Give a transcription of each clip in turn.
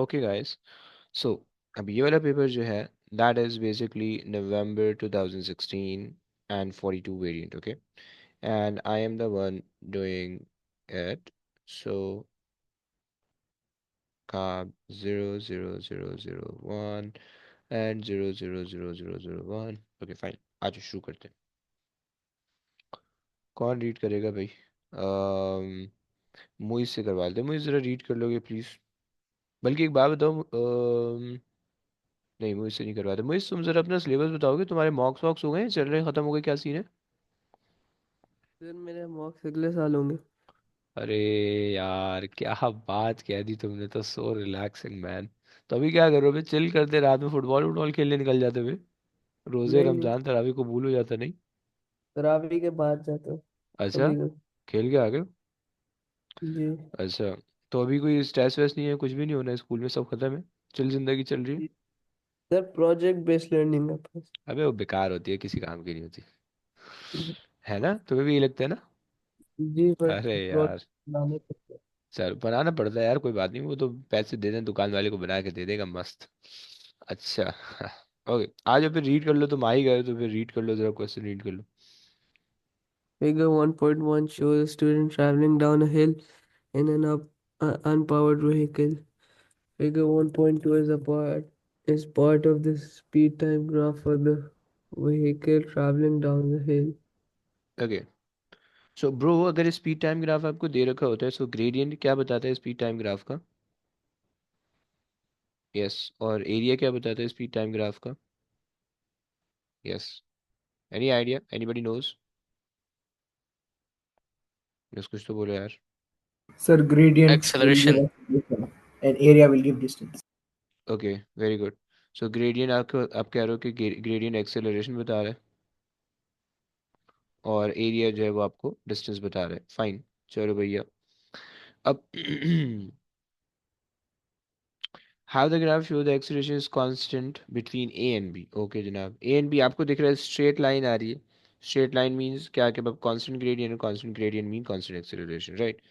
Okay guys, सो अब ये वाला पेपर जो है that is basically November 2016 and 42 variant. Okay, and I am the one doing it. So carb 00001 and 0000001. Okay fine, आज शुरू करते हैं. कौन रीड करेगा भाई? मुझ से करवा लेते. मुझे ज़रा रीड कर लोगे प्लीज़? बल्कि एक बात बताओ, नहीं मुझसे नहीं करवाते. मुझे तुम ज़रा अपना सिलेबस बताओगे. तुम्हारे मॉक्स वॉक्स हो गए, चल रहे, ख़त्म हो गए, क्या सीन है? सर मेरे मॉक्स अगले साल होंगे। अरे यार, क्या बात कह दी तुमने तो. So relaxing man. तो अभी क्या करो भाई? चिल करते, रात में फुटबॉल वुटबॉल खेलने निकल जाते हुए. रोज़े नहीं नहीं, रमज़ान तरावी कबूल हो जाता नहीं? तरावी के बाद जाता हूँ अच्छा, कभी कभी। खेल के आ गए हो? जी। अच्छा, तो अभी कोई स्ट्रेस वेस नहीं है, कुछ भी नहीं होना है स्कूल में, सब खत्म है, चिल जिंदगी चल रही है? जी। सर प्रोजेक्ट बेस्ड लर्निंग है पास। अबे वो बेकार होती है, किसी काम की नहीं होती. जी। है ना, तुम्हें भी ये लगता है ना? जी, बट अरे प्रोजेक्ट यार, बनाने पड़ते हैं। सर बनाना पड़ता है यार, कोई बात नहीं, वो तो पैसे दे दें दुकान वाले को, बना के दे देगा मस्त. अच्छा. ओके, आज फिर रीड कर लो. तुम आ ही गए हो तो फिर रीड कर लो, जरा क्वेश्चन रीड कर लो. Figure 1.1 shows a student traveling down a hill in an unpowered vehicle. Figure 1.2 is part of the speed time graph for the vehicle traveling down the hill. Okay, so bro, अगर speed time graph आपको दे रखा होता है, सो gradient क्या बताता है speed time graph का? Yes. और एरिया क्या बताता है स्पीड टाइम ग्राफ का? Yes. Any idea, anybody knows? बस कुछ तो बोलो यार. Sir, gradients will give Acceleration. acceleration and area will give distance. Okay, very good. So gradient आपको, आप कह रहे हो कि ग्रेडियंट एक्सेलरेशन बता रहा है, और एरिया जो है वो आपको डिस्टेंस बता रहा है. फाइन, चलो भैया. अब how the graph show the acceleration is constant between A and B. Okay जनाब, ए एंड बी आपको दिख रहा है, स्ट्रेट लाइन आ रही है. स्ट्रेट लाइन मींस क्या, कि अब constant gradient, constant gradient mean constant acceleration, right?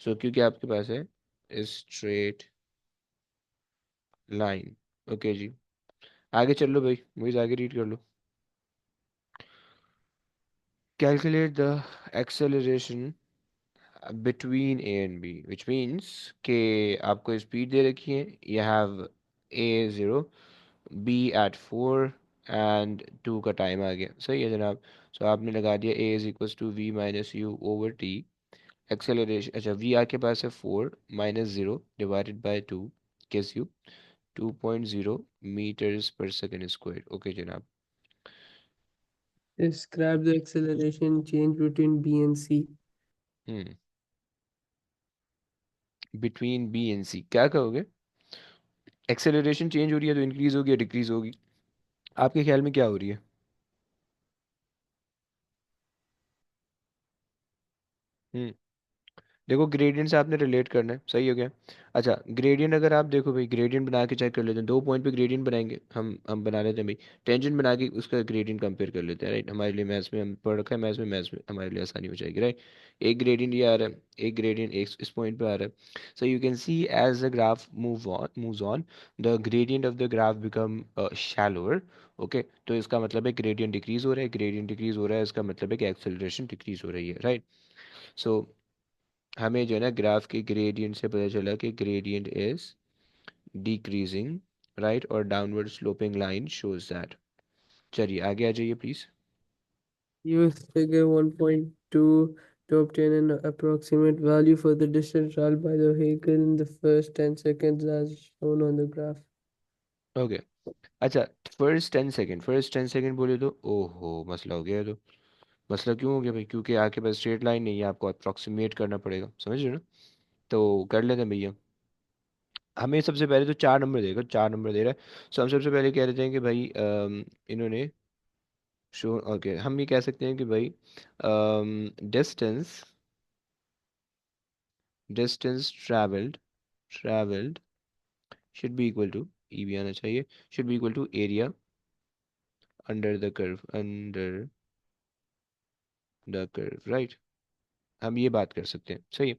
So क्योंकि आपके पास है स्ट्रेट लाइन. ओके जी, आगे चल लो भाई, मुझे आगे रीड कर लो. Calculate the acceleration between A and B, which means के आपको स्पीड दे रखी है. You have A zero, B at 4, and 2 का टाइम आ गया. सही है जनाब. सो आपने लगा दिया A is equals to V minus U over T. Acceleration, अच्छा, वी आपके पास है 4 माइनस 0 डिवाइडेड बाई 2 किस you 2.0 metres per second square. Okay जनाब. Describe the acceleration change between B and C. Hmm, between B and C क्या कहोगे? Acceleration change हो रही है तो इंक्रीज होगी या डिक्रीज होगी? आपके ख्याल में क्या हो रही है? हम्म, देखो ग्रेडियंट से आपने रिलेट करना है, सही हो गया. अच्छा, ग्रेडियंट अगर आप देखो भाई, ग्रेडियंट बना के चेक कर लेते हैं. 2 पॉइंट पे ग्रेडियंट बनाएंगे, हम बना लेते हैं भाई. टेंजेंट बना के उसका ग्रेडियंट कंपेयर कर लेते हैं, राइट? हमारे लिए मैथ्स में हम पढ़ रखा है, मैथ्स में हमारे लिए आसानी हो जाएगी, राइट? एक ग्रेडियंट ये आ रहा है, एक ग्रेडियंट एक इस पॉइंट पे आ रहा है. So you can see as the graph moves on the gradient of the graph become shallower. Okay, तो इसका मतलब है ग्रेडियंट डिक्रीज हो रहा है, ग्रेडियंट डिक्रीज हो रहा है, इसका मतलब है कि एक्सेलरेशन डिक्रीज हो रही है, राइट? सो हमें जो है ना ग्राफ के ग्रेडियंट से पता चला कि ग्रेडियंट इज डिक्रीजिंग, राइट? और downward sloping line shows that. चलिए आगे आ जाइए please. Use figure 1.2 to obtain an approximate value for the distance traveled by the vehicle in the first 10 seconds as shown on the graph. Okay, अच्छा, first 10 second बोले तो ओहो मसला हो गया. तो मसला क्यों हो गया भाई? क्योंकि आपके पास स्ट्रेट लाइन नहीं है, आपको अप्रॉक्सीमेट करना पड़ेगा, समझ रहे हो ना? तो कर लेते हैं भैया. हमें सबसे पहले तो 4 नंबर देगा, 4 नंबर दे रहा है. सो हम सबसे पहले कह देते हैं कि भाई इन्होंने शो, ओके, हम ये कह सकते हैं कि भाई distance distance travelled should be equal to, E भी आना चाहिए, should be equal to area under the curve, right? हम ये बात कर सकते हैं, सही है।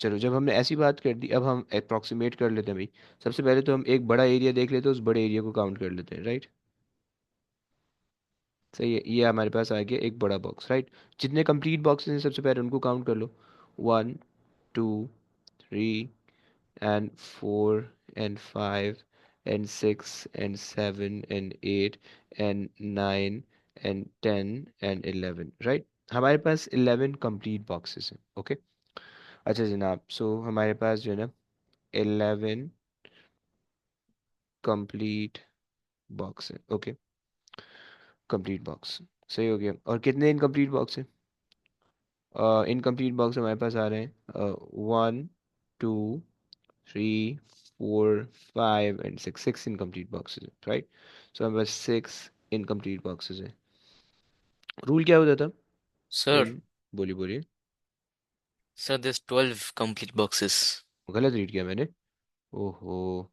चलो, जब हमने ऐसी बात कर दी, अब हम अप्रोक्सीमेट कर लेते हैं भाई। सबसे पहले तो हम एक बड़ा एरिया देख लेते हैं, उस बड़े एरिया को काउंट कर लेते हैं, राइट। सही है, ये हमारे पास आ गया एक बड़ा बॉक्स, राइट। जितने कंप्लीट बॉक्सेस हैं सबसे पहले उनको काउंट कर लो। 1 2 3 and 4 and 5 and 6 and 7 and 8 and 9 and 10 and 11, right. हमारे पास 11 कंप्लीट बॉक्सेस हैं, ओके। अच्छा जनाब, सो हमारे पास जो है ना 11 कंप्लीट बॉक्स है, ओके। कंप्लीट बॉक्स, सही हो गया। और कितने इनकम्प्लीट बॉक्स हैं? इनकम्प्लीट बॉक्स हमारे पास आ रहे हैं 1 2 3 4 5 and 6, 6 इनकम्प्लीट बॉक्सेस हैं, राइट। सो हमारे पास 6 इनकम्प्लीट बॉक्सेस हैं। रूल क्या होता था Sir, इन, बोलिए बोलिए। sir, there's 12 complete boxes. गलत रीड किया मैंने, ओहो।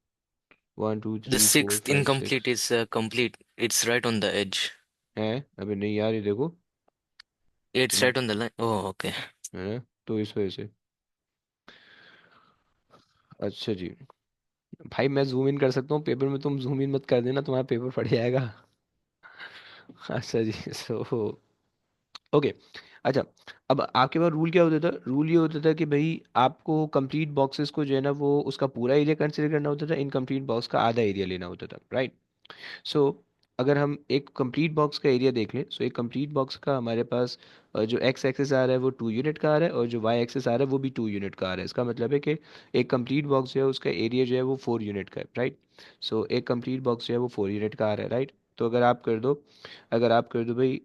One two The three four sixth five incomplete six is complete. It's right on the edge. है। अबे नहीं यार, ये देखो। It's तुम, right on the line. Oh, okay. है ना, तो इस वजह से। अच्छा जी, भाई मैं जूम इन कर सकता हूँ पेपर में, तुम जूम इन मत कर देना, तुम्हारा पेपर फट जाएगा। अच्छा जी, सो ओके। अच्छा, अब आपके पास रूल क्या होता था? रूल ये होता था कि भाई आपको कंप्लीट बॉक्सेस को जो है ना वो उसका पूरा एरिया कंसिडर करना होता था, इनकम्प्लीट बॉक्स का आधा एरिया लेना होता था, राइट। सो अगर हम एक कंप्लीट बॉक्स का एरिया देख लें, सो एक कंप्लीट बॉक्स का हमारे पास जो एक्स एक्सेस आ रहा है वो 2 यूनिट का आ रहा है, और जो वाई एक्सेस आ रहा है वो भी 2 यूनिट का आ रहा है। इसका मतलब है कि एक कंप्लीट बॉक्स जो है उसका एरिया जो है वो 4 यूनिट का है, राइट। सो एक कंप्लीट बॉक्स जो है वो 4 यूनिट का आ रहा है, राइट। तो अगर आप कर दो भाई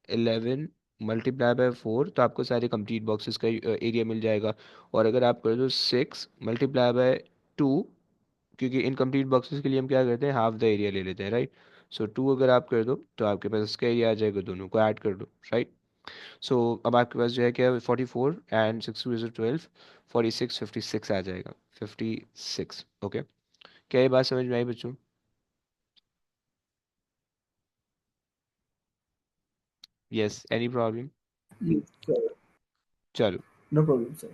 11 मल्टीप्लाई बाय 4, तो आपको सारे कंप्लीट बॉक्सेस का एरिया मिल जाएगा। और अगर आप कर दो 6 मल्टीप्लाई बाय 2, क्योंकि इनकम्प्लीट बॉक्सेस के लिए हम क्या करते हैं, हाफ द एरिया ले लेते हैं, राइट। सो 2 अगर आप कर दो तो आपके पास इसका एरिया आ जाएगा, दोनों को ऐड कर दो, राइट। सो अब आपके पास जो है क्या, 44 एंड 6 2 12, 46 56 आ जाएगा, 56, ओके। क्या ये बात समझ में आई बच्चों? Yes, any problem? Yes, sir. चलो, No problem, sir.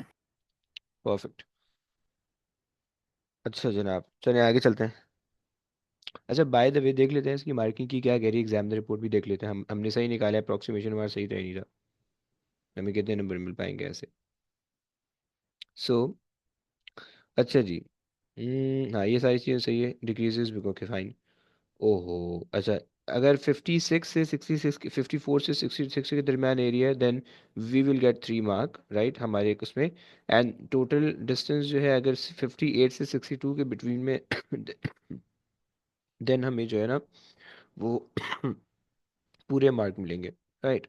परफेक्ट। अच्छा जनाब, चलिए आगे चलते हैं। अच्छा, बाय द वे देख लेते हैं इसकी मार्किंग की क्या कह रही है, एग्जाम रिपोर्ट भी देख लेते हैं। हमने सही निकाला है, अप्रोक्सीमेशन हमारा सही तो ही नहीं रहा। हमें कितने नंबर मिल पाएंगे ऐसे? सो अच्छा जी, हाँ ये सारी चीज़ें सही है, डिक्रीजेस भी, ओके फाइन। ओहो, अच्छा, अगर 56 से 66, 54 से 66 के दरमियान एरिया है, then we will get 3 mark, right, हमारे एक उसमें। एंड टोटल डिस्टेंस जो है अगर 58 से 62 के बिटवीन में देन हमें जो है ना वो पूरे मार्क मिलेंगे, राइट।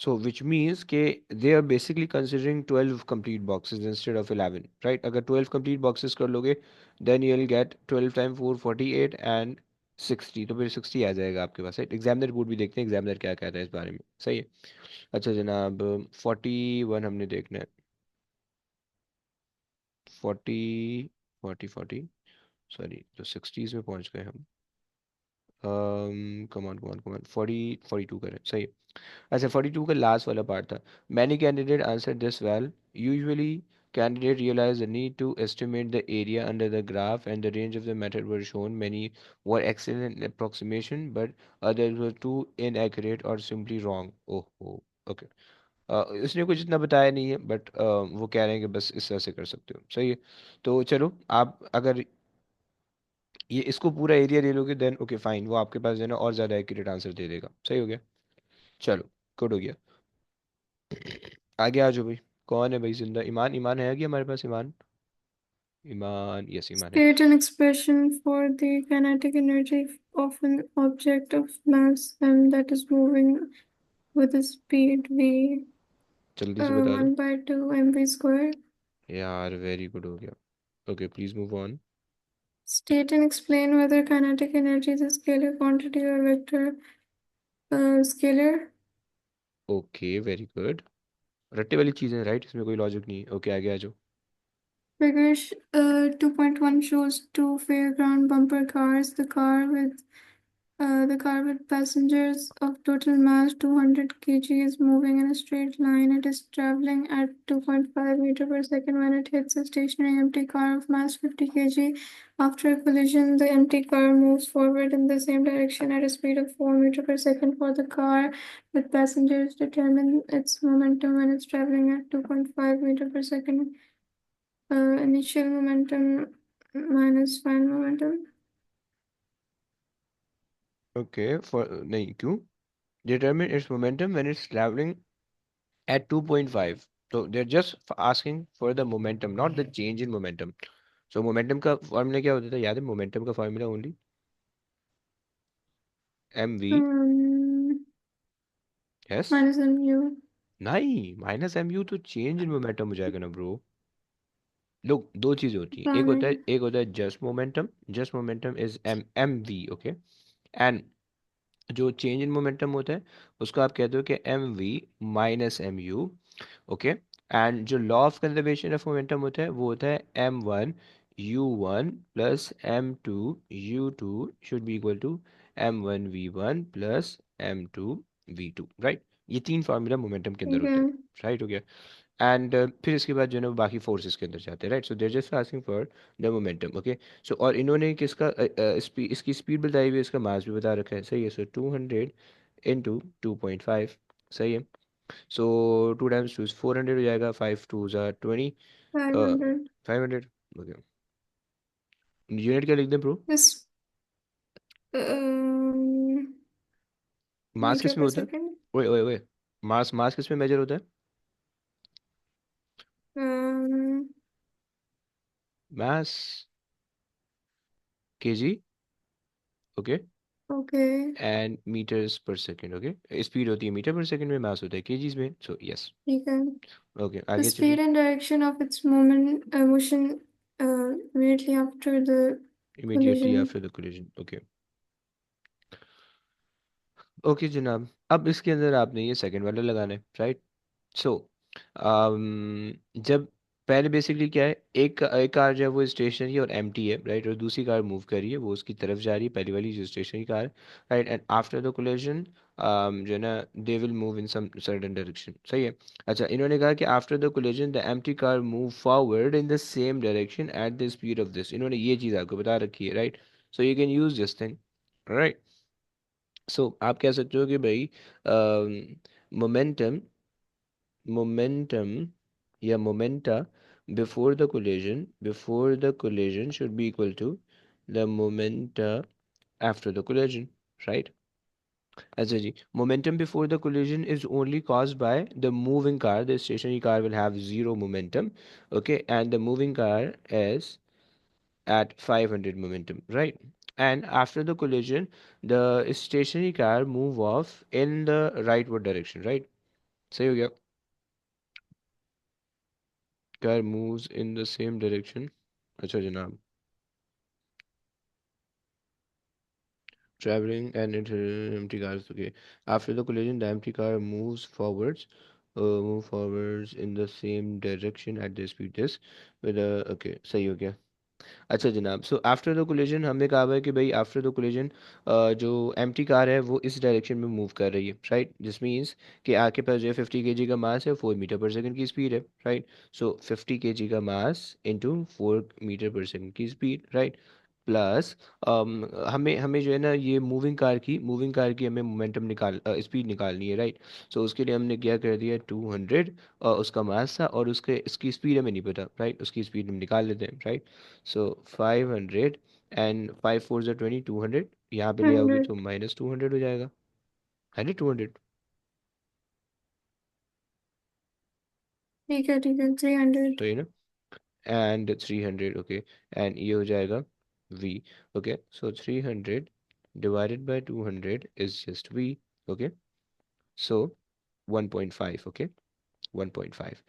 सो विच मीन्स के they are basically considering 12 complete boxes instead of 11, right. अगर 12 कंप्लीट बॉक्सेस कर लोगे then you will get 12 time 4 48 and 60, तो फिर 60 आ जाएगा आपके पास, राइट। एग्जामिनर रिपोर्ट भी देखते हैं, एग्जामिनर क्या कहता है इस बारे में, सही है। अच्छा जनाब, 41 हमने देखना है। 40 40 सॉरी, तो 60s में पहुंच गए हम। कमान कमान कमान 42 करें, सही है। अच्छा, 42 का लास्ट वाला पार्ट था। Many candidate answer this well, usually candidate realized the need to estimate the area under the graph and the range of the method were shown. Many were excellent in approximation, but others were too inaccurate or simply wrong. Oh, oh, okay. उसने कुछ इतना बताया नहीं है, but वो कह रहे हैं कि बस इस तरह से कर सकते हो, सही है। तो चलो, आप अगर ये इसको पूरा एरिया ले लोगे देन ओके फाइन, वो आपके पास जो है ना और ज़्यादा एक्यूरेट आंसर दे देगा, सही हो गया। चलो, गुड हो गया। आगे आ जाओ भाई। कौन है भाई जिंदा? ईमान, ईमान है कि हमारे पास ईमान? ईमान, यस ईमान है। State an expression for the kinetic energy of an object of mass m that is moving with a speed v जल्दी से बता दो 1 by 2 mv square. यार, वेरी गुड हो गया। Okay, please move on. State and explain whether kinetic energy is a scalar quantity or vector scalar. Okay, very good. Ratte वाली चीज़ें, right, इसमें कोई लॉजिक नहीं है। ओके, आगे आ जाओ। Figure 2.1 shows two fairground bumper cars. The car with The car with passengers of total mass 200 kg is moving in a straight line. It is traveling at 2.5 meter per second when it hits a stationary empty car of mass 50 kg. After a collision, the empty car moves forward in the same direction at a speed of 4 meter per second. For the car with passengers, determine its momentum when it's traveling at 2.5 meter per second. Initial momentum minus final momentum. Okay, for नहीं क्यों? Determine its momentum when it's traveling at 2.5. So they're just asking for the momentum, not the change in momentum. So momentum का formula क्या होता था? याद है momentum का formula only mv Um, yes minus mu. नहीं माइनस mu तो change in momentum हो जाएगा ना ब्रो. लोग दो चीजें होती हैं. Planning. एक होता है just momentum is mv. Okay. And जो चेंज इन मोमेंटम होता है उसको आप कहते हो कि mv minus mu. Okay. And जो law of conservation of momentum होता है वो होता है m1 u1 plus m2 u2 should be equal to m1 v1 plus m2 v2. Right. ये तीन फार्मूला मोमेंटम के अंदर होते हैं. Okay. राइट हो गया. एंड फिर इसके बाद जो है ना वो बाकी फोर्सेस के अंदर जाते हैं. Right. So they're just asking for the momentum. Okay. So और इन्होंने किसका इसकी स्पीड बताई हुई है, इसका मास भी बता रखा है. सही है. सो 200 इंटू 2.5. सही है. सो 2 टाइम्स 2 400 हो जाएगा. 5 टू ज़ा 20. 500. 500. ओके. यूनिट क्या लिख दें ब्रो? This मास meter किस में per होता है? second. ओए ओए ओए. मास मास किस में मेजर होता है? Um, mass kg. Okay. okay. And meters per second. Okay. Speed होती है मीटर पर सेकंड में, मास होता है केजीज में. So yes. ठीक है. ओके The आगे चलिए. speed and direction of its motion immediately after the immediately collision. After the collision. Okay. Okay जनाब. अब इसके अंदर आपने ये सेकंड वाला लगाना है. राइट. सो जब पहले बेसिकली क्या है, एक कार जो है वो स्टेशनरी और एम्प्टी है. राइट. और दूसरी कार मूव कर रही है, वो उसकी तरफ जा रही है, पहली वाली जो stationary car. Right. And after the collision जो है ना they will move in some certain direction. सही है. अच्छा इन्होंने कहा कि after the collision the empty car move forward in the same direction at the speed of this. इन्होंने ये चीज़ आपको बता रखी है. Right. So you can use this thing. Right. So आप कह सकते हो कि भाई मोमेंटम momentum या momenta before the collision should be equal to the momenta after the collision. Right. अच्छा जी. Momentum before the collision is only caused by the moving car. The stationary car will have zero momentum. Okay. And the moving car is at 500 momentum. Right. And after the collision the stationary car move off in the rightward direction. Right. सही हो गया. car moves in the same direction. अच्छा जनाब. Traveling and empty cars. Okay. After the collision, the empty car move forwards in the same direction at the speed this with a. Okay. सही हो गया. अच्छा जनाब. सो आफ्टर द कोलिजन हमने कहा हुआ है कि भाई आफ्टर द कोलिजन जो एम्प्टी कार है वो इस डायरेक्शन में मूव कर रही है. राइट. दिस मीन्स कि आपके पास जो है 50 केजी का मास है, 4 मीटर पर सेकंड की स्पीड है. राइट. सो 50 केजी का मास इंटू 4 मीटर पर सेकंड की स्पीड. राइट. प्लस हमें हमें जो है ना ये मूविंग कार की हमें मोमेंटम स्पीड निकालनी है. राइट. सो उसके लिए हमने क्या कर दिया 200 उसका मास था और उसके इसकी स्पीड हमें नहीं पता. राइट. उसकी स्पीड हम निकाल लेते हैं. राइट. सो 500 एंड 5 4 जो 20 200 यहाँ पे ले आओगे 100. तो माइनस 200 हो जाएगा. है नहीं 200. ठीक है 300. तो ये ना. एंड 300. ओके. एंड ये हो जाएगा v. Okay. So 300 divided by 200 is just v. Okay. So 1.5. Okay. 1.5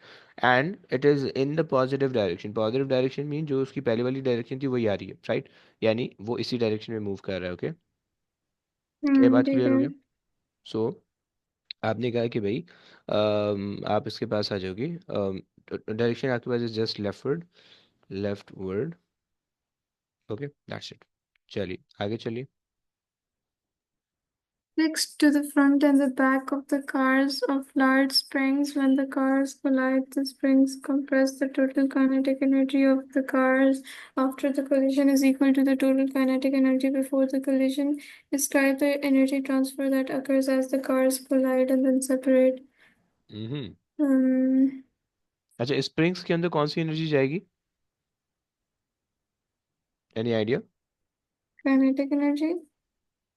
and it is in the positive direction mean जो उसकी पहले वाली डायरेक्शन थी वही आ रही है. राइट. यानी वो इसी डायरेक्शन में मूव कर रहा है. ओके. क्या ये बात ठीक क्लियर हो है. गया? सो आपने कहा कि भाई आप इसके पास आ जाओगे. डायरेक्शन आपके पास is just leftward. Okay. That's it. चलिए आगे चलिए. Fixed to the front and the back of the cars of large springs. When the cars collide, the springs compress. The total kinetic energy of the cars after the collision is equal to the total kinetic energy before the collision. Describe the energy transfer that occurs as the cars collide and then separate. Hmm Um, अच्छा, springs के अंदर कौन सी energy जाएगी? Any idea? Kinetic energy.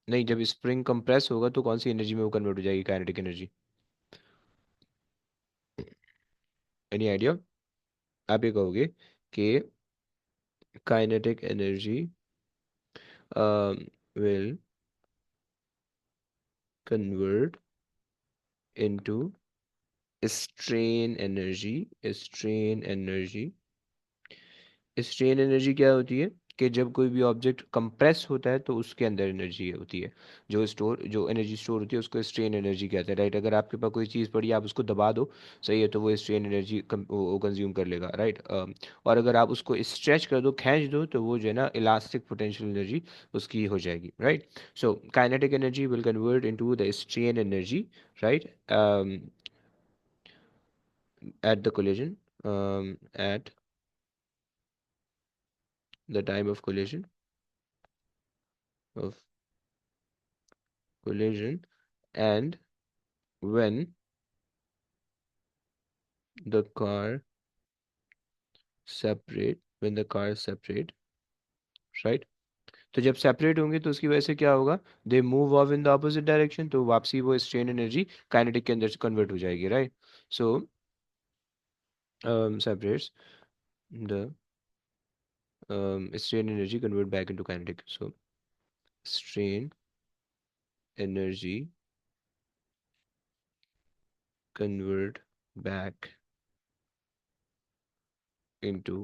नहीं, जब spring compress होगा तो कौन सी एनर्जी में वो कन्वर्ट हो जाएगी, काइनेटिक एनर्जी? Any idea? आप ये कहोगे कि kinetic energy will convert into strain energy. Strain energy क्या होती है कि जब कोई भी ऑब्जेक्ट कंप्रेस होता है तो उसके अंदर एनर्जी होती है, जो एनर्जी स्टोर होती है उसको स्ट्रेन एनर्जी कहते हैं, राइट? अगर आपके पास कोई चीज़ पड़ी है, आप उसको दबा दो, सही है, तो वो स्ट्रेन एनर्जी वो कंज्यूम कर लेगा, राइट? और अगर आप उसको स्ट्रेच कर दो, खींच दो, तो वो जो है ना इलास्टिक पोटेंशियल एनर्जी उसकी हो जाएगी, right? So kinetic energy will convert into the strain energy, right? At the collision, at the time of of collision, and when the car separate, right? तो जब सेपरेट होंगे तो उसकी वजह से क्या होगा? They move of in the opposite direction, तो वापसी वो स्ट्रेन एनर्जी काइनेटिक के अंदर से कन्वर्ट हो जाएगी, right? So separates the strain energy convert back into kinetic. So strain energy convert back into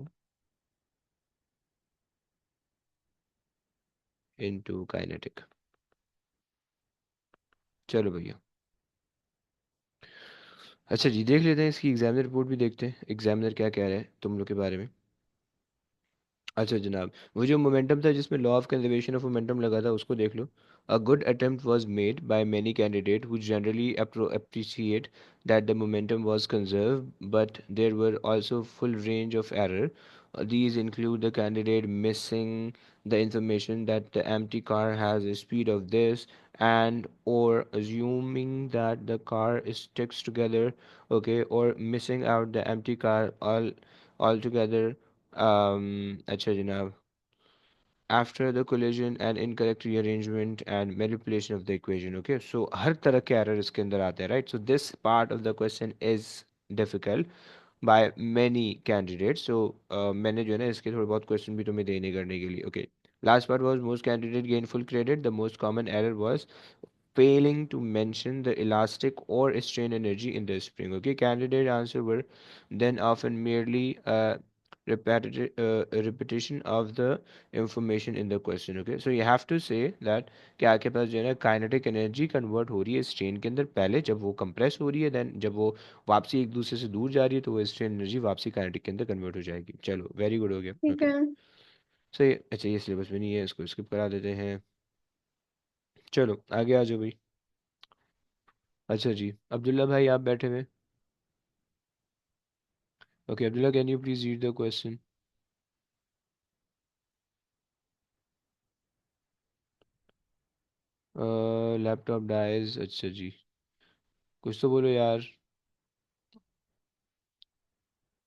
kinetic. चलो भैया, अच्छा जी, देख लेते हैं इसकी एग्जामिनर रिपोर्ट भी देखते हैं, एग्जामिनर क्या कह रहे हैं तुम लोग के बारे में। अच्छा जनाब, वो जो मोमेंटम था जिसमें law of conservation of momentum लगा था, उसको देख लो। A good attempt was made by many candidate who generally appreciate that the momentum was conserved, but there were also full range of error. These include the candidate missing the information that the empty car has a speed of this, and or assuming that the car sticks together, okay, or missing out the empty car altogether. अच्छा जनाब, after the collision and incorrect rearrangement and manipulation of the equation, okay, so हर तरह के error इसके अंदर आते हैं, right? So this part of the question is difficult by many candidates. So मैंने जो है ना इसके थोड़े बहुत क्वेश्चन भी तुम्हें देने करने के लिए, okay. Last part was most candidate gain full credit. The most common error was failing to mention the elastic or strain energy in the spring. Okay, candidate answer were then often merely repetition of the information in the question. Okay, so you have to say that कि आपके पास जो है ना kinetic energy convert हो रही है strain के अंदर, पहले जब वो कंप्रेस हो रही है, देन जब वो वापसी एक दूसरे से दूर जा रही है तो वो स्ट्रेन एनर्जी वापसी काइनेटिक के अंदर कन्वर्ट हो जाएगी। चलो, वेरी गुड, हो गया। ठीक ओके, है। सही। अच्छा, ये सिलेबस में नहीं है, इसको स्किप करा देते हैं। चलो आगे आ जाओ भाई। अच्छा जी, अब्दुल्ला भाई आप बैठे हुए। Okay Abdullah, can you please read the question? Laptop dies, अच्छा जी, कुछ तो बोलो यार।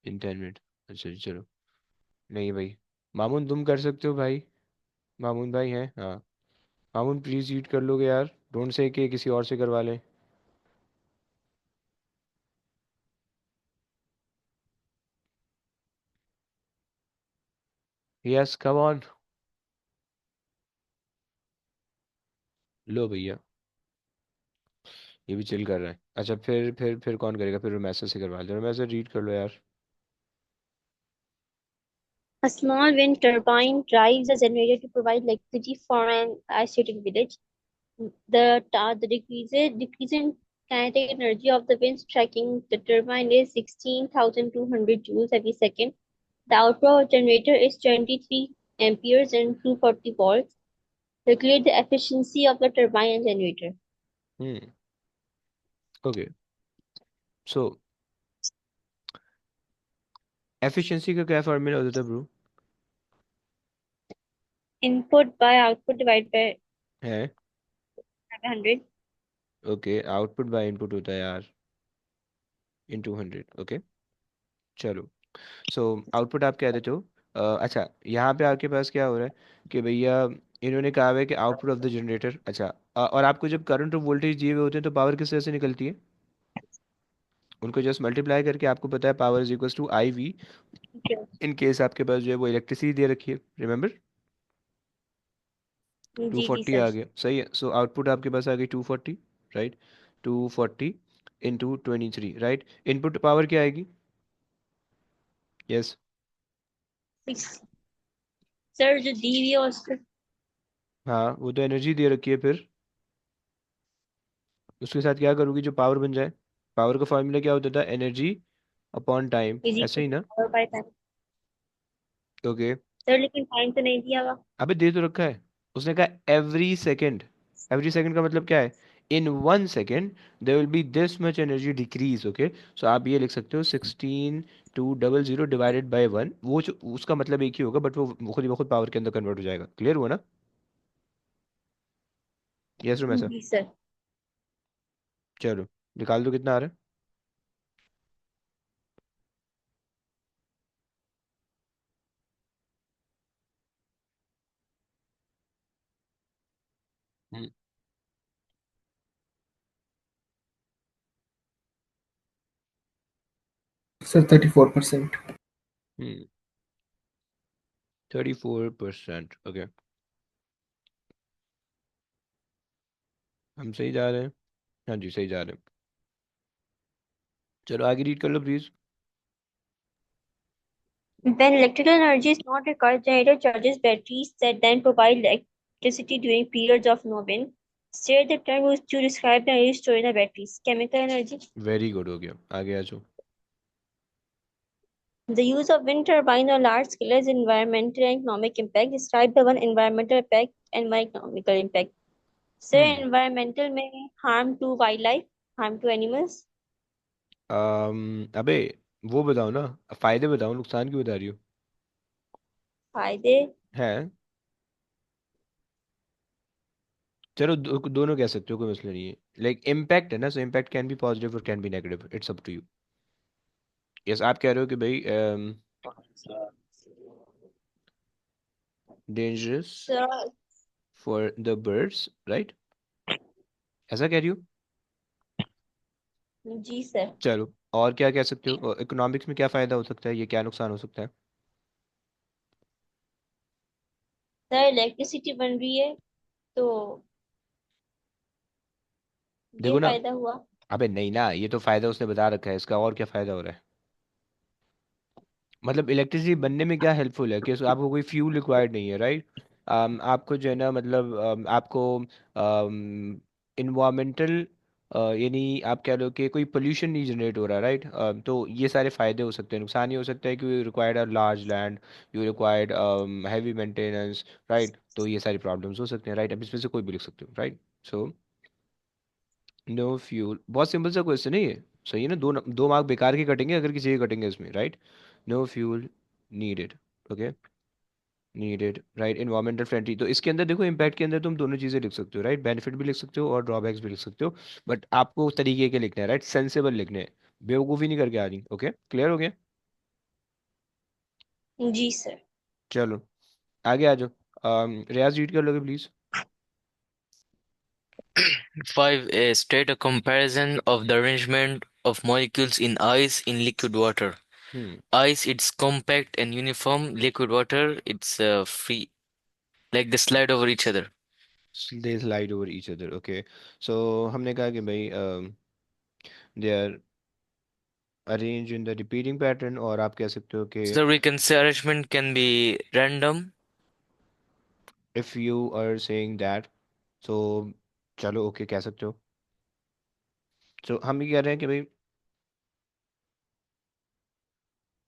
इन 10 मिनट, अच्छा जी, चलो। नहीं भाई, मामून तुम कर सकते हो भाई, मामून भाई हैं, हाँ। मामून प्लीज रीड कर लोगे यार, डोंट से कि किसी और से करवा लें। Yes, come on. लो भैया, ये भी चिल कर रहा है। अच्छा, फिर कौन करेगा? फिर मैसेज से करवा लो, मैसेज रीड कर लो यार। A small wind turbine drives a generator to provide electricity for an isolated village. The decreasing kinetic energy of the wind striking the turbine is 16,200 joules every second. The output generator is 23 amperes and 240 volts. Regulate the efficiency of the turbine and generator. Hmm. Okay. So efficiency का क्या formula होता था bro? Input by output divided by है। 100. Okay, output by input होता है यार, into 100। Okay, चलो। So output आप कह देते हो। अच्छा, यहाँ पे आपके पास क्या हो रहा है कि भैया इन्होंने कहा हुआ है कि आउटपुट ऑफ द जनरेटर। अच्छा, और आपको जब करंट और वोल्टेज दिए हुए होते हैं तो पावर किस तरह से निकलती है? उनको जस्ट मल्टीप्लाई करके आपको पता है power is equal to I V, Okay. In case आपके पास जो है वो इलेक्ट्रिसिटी दे रखी है, remember. Two G forty sir. आ गया, सही है। सो आउटपुट आपके पास आ गई 240, right. 240 into 23, right. Input power क्या आएगी? यस। Six. सर जो दी हुई है उसको. हाँ, वो तो एनर्जी दे रखी है, फिर उसके साथ क्या करोगी जो पावर बन जाए? पावर का फॉर्मूला क्या होता था? एनर्जी अपॉन टाइम, इज ऐसे इक्वल ही टू ना? Power by time. Okay. Sir लेकिन टाइम तो नहीं दिया हुआ. अबे दे तो रखा है, उसने कहा एवरी सेकेंड। एवरी सेकेंड का मतलब क्या है? In 1 second there will be this much energy decrease. Okay, so आप ये लिख सकते हो 16,200 डिवाइडेड बाई 1। उसका मतलब एक ही होगा, बट वो खुद ही खुद पावर के अंदर कन्वर्ट हो जाएगा। क्लियर हुआ ना? यस रूम ऐसा। जी सर. चलो, निकाल दो कितना आ रहा है? Sir, 34%. 34%। ओके, हम सही जा रहे हैं। हाँ जी, सही जा रहे हैं। चलो आगे रीड कर लो please. When electrical energy is not required, generator charges batteries that then provide electricity during periods of no wind. State the term used to describe the energy stored in the batteries. Chemical energy. Very good, हो गया। आगे आ जाओ। The use of wind turbine on large scale has environmental and economic impact. Describe the one environmental impact and one economical impact. Say hmm. environmental may harm to wildlife, harm to animals. अबे वो बताओ ना, फायदे बताओ, नुकसान क्यों बता रही हो? फायदे. है। चलो दोनों कह सकते हो, कोई मसला नहीं है। लाइक इम्पैक्ट है ना, so impact can be positive और can be negative, it's up to you. Yes, आप कह रहे हो कि भाई dangerous So, for the birds, right? ऐसा कह रही हो? जी सर. चलो, और क्या कह सकते हो? इकोनॉमिक्स में क्या फायदा हो सकता है, ये क्या नुकसान हो सकता है? सर इलेक्ट्रिसिटी बन रही है तो ये देखो ना, फायदा हुआ. अबे नहीं ना, ये तो फायदा उसने बता रखा है, इसका और क्या फायदा हो रहा है? मतलब इलेक्ट्रिसिटी बनने में क्या हेल्पफुल है कि आपको कोई फ्यूल रिक्वायर्ड नहीं है, राइट? आपको जो है ना, मतलब आपको इन्वामेंटल, यानी आप कह लो कि कोई पोल्यूशन नहीं जनरेट हो रहा, राइट? तो ये सारे फायदे हो सकते हैं। नुकसान ये हो सकता है कि you required a large land, you required heavy maintenance, right? तो ये सारी प्रॉब्लम्स हो सकते हैं, राइट? अब इसमें से कोई भी लिख सकते हो, राइट? सो नो फ्यूल, बहुत सिंपल सा क्वेश्चन है ये। सही है ना? दो मार्क बेकार के कटेंगे अगर किसी के कटेंगे इसमें, right? No fuel needed. Okay, needed, right. Environmental friendly, तो इसके अंदर देखो, इम्पैक्ट के अंदर तुम दोनों चीजें लिख सकते हो, राइट? बेनिफिट भी लिख सकते हो और ड्रॉबैक्स भी लिख सकते हो, बट आपको उस तरीके के लिखने हैं, राइट? सेंसेबल लिखने हैं, बेवकूफ़ी नहीं करके आ रही। ओके, क्लियर हो गया? जी सर. चलो आगे आ जाओ। रियाज रीड कर लोगे please? 5A. State a comparison of the arrangement of molecules in ice in liquid water. Hmm. Ice, it's compact and uniform. Liquid water, it's free, like they slide over each other. They slide over each other. Okay, so हमने कहा कि भाई they are arrange in the repeating pattern, और आप कह सकते हो कि So we can say arrangement can be random. If you are saying that, so चलो ओके, कह सकते हो। सो हम ये कह रहे हैं कि भाई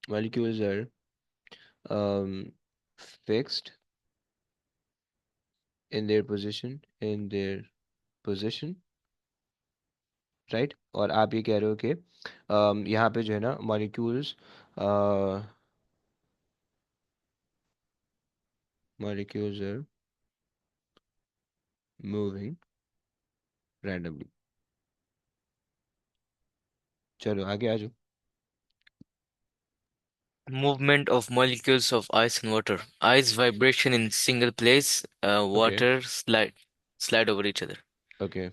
molecules are fixed in their position, right, और आप ये कह रहे हो कि यहाँ पे जो है ना molecules molecules are moving randomly. चलो आगे आ जाओ। Movement of molecules of ice and water. Ice vibration in single place, okay water slide over each other. Okay,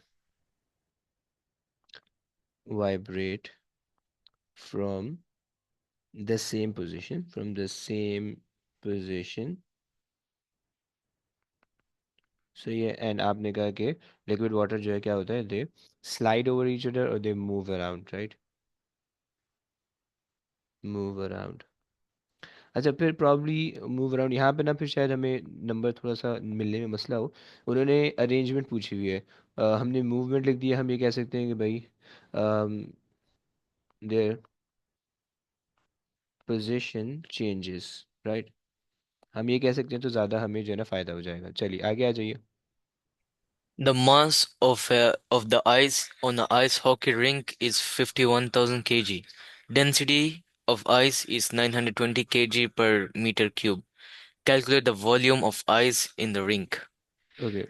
vibrate from the same position सही है। एंड आपने कहा कि लिक्विड वाटर जो है क्या होता है, they slide over each other और they move around, right, move around. अच्छा फिर प्रॉब्ली मूव अराउंड यहाँ पे ना, फिर शायद हमें नंबर थोड़ा सा मिलने में मसला हो। उन्होंने अरेंजमेंट पूछी हुई है, हमने मूवमेंट लिख दिया। हम ये कह सकते हैं कि भाई देयर पोजीशन चेंजेस, राइट, हम ये कह सकते हैं, तो ज़्यादा हमें जो है ना फ़ायदा हो जाएगा। चलिए आगे आ जाइए। The mass of the ice on a ice hockey rink is 51,000 kg. Density of ice is 920 kg per meter cube. Calculate the volume of ice in the rink. Okay,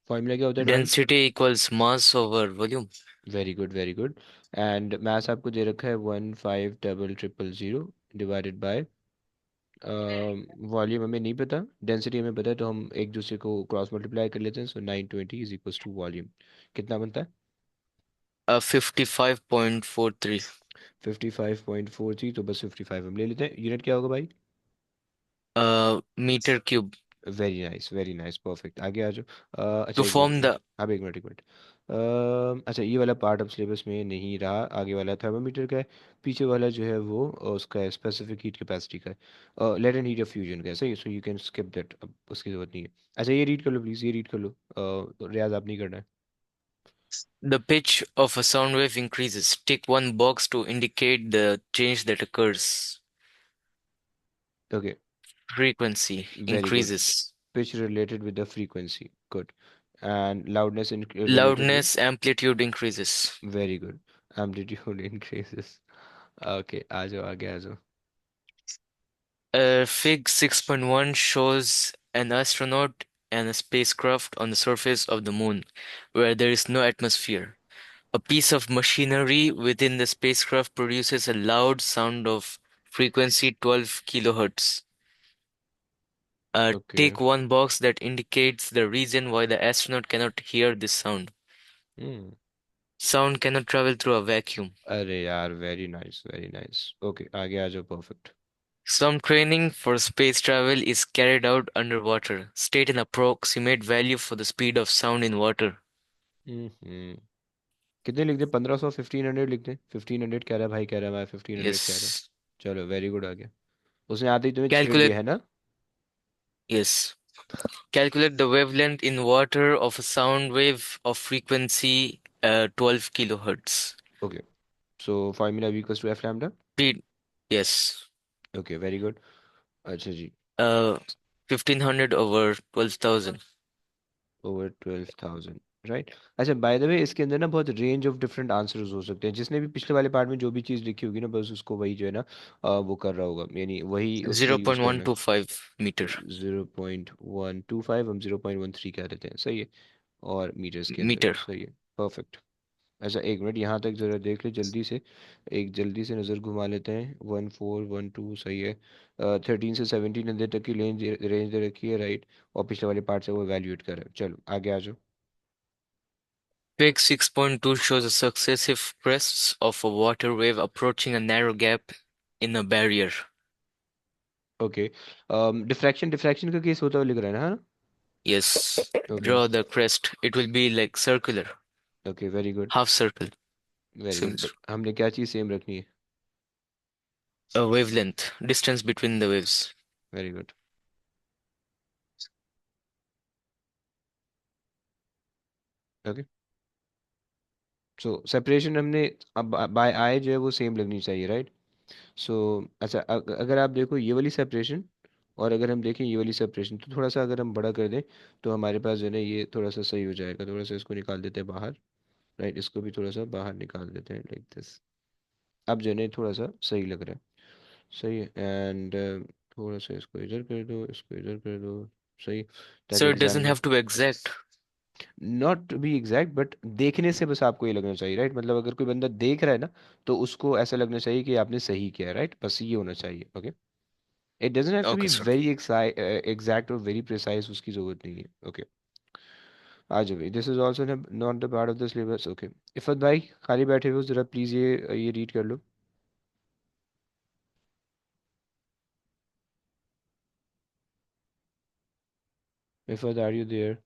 formula क्या होता है भाई? Density equals mass over volume. Very good very good. And maths आपको दे रखा है 150000 divided by volume हमें नहीं पता, डेंसिटी हमें पता है, तो हम एक दूसरे को क्रॉस मल्टीप्लाई कर लेते हैं। सो 920 इज इक्वल्स टू वॉल्यूम, कितना बनता है? 55.43. 55.43, तो बस 55 हम ले लेते हैं। यूनिट क्या होगा भाई? Meter cube. Very nice perfect. आगे आ जाओ। अच्छा To एक मिनट form एक मिनट, the अब एक मिनट एक मिनट। अच्छा ये वाला पार्ट अब सिलेबस में नहीं रहा, आगे वाला थर्मामीटर का है, पीछे वाला जो है वो उसका है स्पेसिफिक हीट कैपेसिटी का है, latent heat of fusion का है। सही, so you can skip that, अब उसकी ज़रूरत नहीं है। अच्छा ये रीड कर लो प्लीज़, ये रीड कर लो, रियाज आप नहीं करना है। the pitch of a sound wave increases. Tick one box to indicate the change that occurs. Okay, Frequency very good. increases. Pitch related with the frequency, good. And loudness related with, Loudness amplitude increases. Very good. Amplitude increases. Okay आ जाओ, आगे आ जाओ। Fig 6.1 shows an astronaut and a spacecraft on the surface of the moon, where there is no atmosphere. A piece of machinery within the spacecraft produces a loud sound of frequency 12 kilohertz. Okay. Take one box that indicates the reason why the astronaut cannot hear this sound. Hmm, Sound cannot travel through a vacuum. अरे यार very nice very nice. Okay आगे आ जाओ, perfect. Some training for space travel is carried out underwater. State an approximate value for the speed of sound in water. हम्म, कितने लिख दे? 1500, 1500 लिख दे। 1500 कह रहा है भाई, कह रहा है मैं 1500 कह रहा है। Yes. चलो वेरी गुड, आ गया। उसने आते ही तुम्हें छेड़ Calculate, दिया है ना? yes. Calculate the wavelength in water of a sound wave of frequency 12 kilohertz. Okay, so formula v equals to f lambda. Speed, yes. Okay very good. अच्छा जी, Uh, 1500 over 12,000. Over 12,000, right. अच्छा by the way इसके अंदर ना बहुत range of different answers हो सकते हैं। जिसने भी पिछले वाले पार्ट में जो भी चीज़ लिखी होगी ना, बस उसको वही जो है ना वो कर रहा होगा, यानी वही उसको यूज़ करना है। 0.125 meter. 0.125, हम 0.13 कह देते हैं, सही है। और मीटर्स के अंदर, Meter. सही है, परफेक्ट। अच्छा एक मिनट यहाँ तक ज़रा देख ले जल्दी से, एक जल्दी से नज़र घुमा लेते हैं। 1412 सही है। 13 से 17 अंदर तक की रेंज रेंज दे रखी है, राइट, और पिछले वाले पार्ट से वो वैल्यूएट कर रहा है। चलो आगे आ जाओ। Page 6.2 shows the successive crests of a water wave approaching a narrow gap in a barrier. Okay, diffraction diffraction का केस होता हुआ लिख रहा है ना, हाँ? Yes. Okay Draw the crest. It will be like circular, okay very good half circle. Very good, Similar. But हमने क्या चीज़ सेम रखनी है? A wavelength, distance between the waves. Very good. Okay, so separation हमने अब bye आई जो है वो same लगनी चाहिए, राइट। सो अच्छा अगर आप देखो ये वाली सेपरेशन, और अगर हम देखें ये वाली सेपरेशन, तो थोड़ा सा अगर हम बड़ा कर दें तो हमारे पास जो है ना ये थोड़ा सा सही हो जाएगा। थोड़ा सा इसको निकाल देते हैं बाहर, राइट, इसको भी थोड़ा सा बाहर निकाल देते हैं लाइक दिस। अब जो है ना थोड़ा सा सही लग रहा है। सही है। एंड थोड़ा सा इसको इधर कर दो, इसको इधर कर दो। सही, ताकि So it doesn't examiner have to be exact. Not to be exact but देखने से बस आपको ये लगना चाहिए, राइट? मतलब अगर कोई बंदा देख रहा है ना तो उसको ऐसा लगना चाहिए कि आपने सही किया है, राइट? बस ये होना चाहिए। Okay, it doesn't have to Okay, be sir. Very exact और वेरी प्रिसाइज, उसकी जरूरत नहीं है। ओके, आ जाओ भाई, this is also not the part of the syllabus. Okay, Iffat भाई खाली बैठे हो, जरा प्लीज ये रीड कर लो। Iffat, are you there?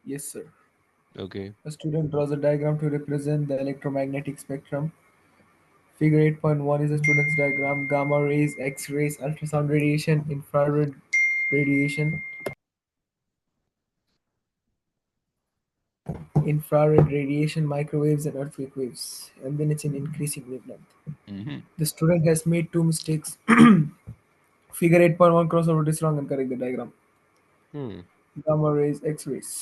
Yes, sir. Okay. A student draws a diagram to represent the electromagnetic spectrum. Figure 8.1 is a student's diagram. Gamma rays, X rays, ultrasound radiation, infrared radiation, microwaves, and earthquake waves. And then it's in increasing wavelength. Hmm. The student has made two mistakes. Figure 8.1 crossover is wrong and correct the diagram. Hmm. Gamma rays, X rays.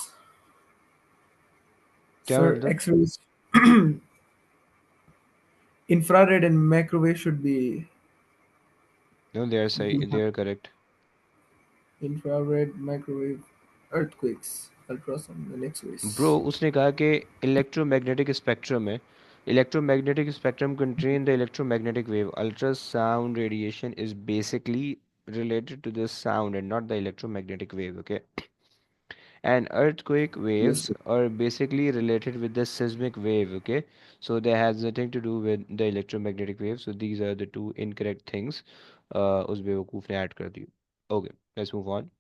क्या Sir, मतलब? X rays, infrared and microwave should be no, they are सही, they are correct. infrared, microwave, earthquakes, ultrasound, and X bro, rays. उसने कहा कि electromagnetic spectrum है। Electromagnetic spectrum contain the electromagnetic wave. Ultrasound radiation is basically related to the sound and not the electromagnetic wave, okay? And earthquake Yes, waves sir. are basically related with the seismic wave, okay? So they has nothing to do with the electromagnetic wave. So these are the two incorrect things उस बेवकूफ ने add कर दी। Okay, let's move on.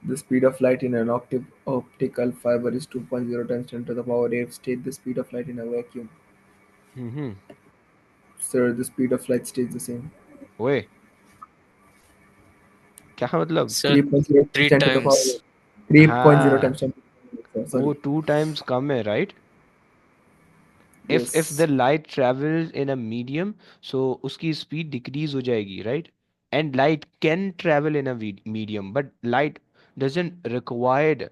The speed of light in an optical fiber is 2.0 times 10 to the power 8. State the speed of light in a vacuum. Hmm. Sir, the speed of light stays the same. ओए, क्या मतलब? Sir, 3.0 times three 10 to the power 8. times. 3.0 हाँ, times 10 to the power 8. वो Sorry. 2 times कम है, right? if the Yes. light travels in a medium, so उसकी speed decrease हो जाएगी, right? And light can travel in a medium, but light doesn't required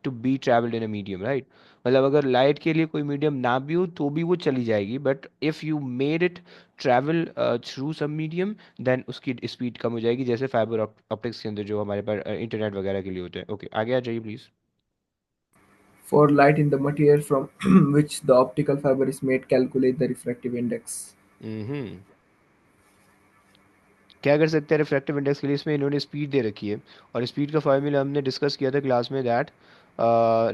to be traveled in a medium, right? मतलब अगर light के लिए कोई medium ना भी हो तो भी वो चली जाएगी, but if you made it travel through some medium, then उसकी speed कम हो जाएगी, जैसे fiber optics के अंदर जो हमारे पास इंटरनेट वगैरह के लिए होते हैं। ओके, आगे आ जाइए please. For light in the material from which the optical fiber is made, calculate the refractive index. हम्म। क्या कर सकते हैं रिफ्रैक्टिव इंडेक्स के लिए? इसमें इन्होंने स्पीड दे रखी है, और स्पीड का फॉर्मूला हमने डिस्कस किया था क्लास में, that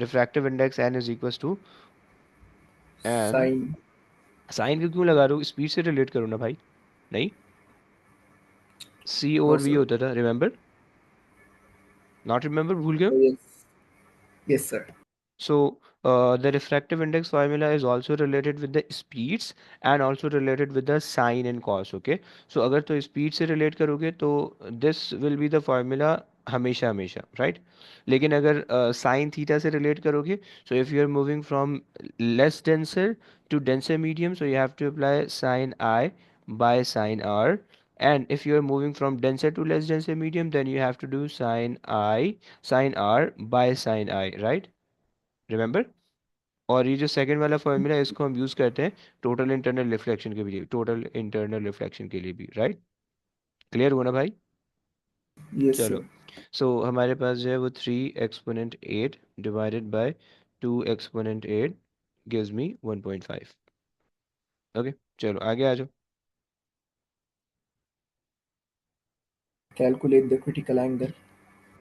refractive index n is equals to n. Sine. Sine को क्यों लगा रहे हो? स्पीड से रिलेट करो ना भाई। नहीं, सी No, ओवर वी sir. होता था, रिमेंबर? नॉट रिमेंबर, भूल गए? Yes. Yes, sir. So the refractive index formula is also related with the speeds and also related with the sine and cos. Okay, so अगर तो speed से relate करोगे तो this will be the formula हमेशा हमेशा, right? लेकिन अगर sin theta से relate करोगे, so if you are moving from less denser to denser medium, so you have to apply sin I by sin R. And if you are moving from denser to less denser medium, then you have to do sin R by sin I, right? Remember? और ये जो second वाला formula है इसको हम use करते हैं total internal reflection के लिए, टोटल इंटरनल रिफ्लेक्शन के लिए भी, राइट? क्लियर हुआ ना भाई? Yes, चलो, sir. सो हमारे पास जो है वो 3 exponent 8 divided by 2 exponent 8 gives me 1.5। Okay, चलो आगे आ जाओ। Calculate the critical angle.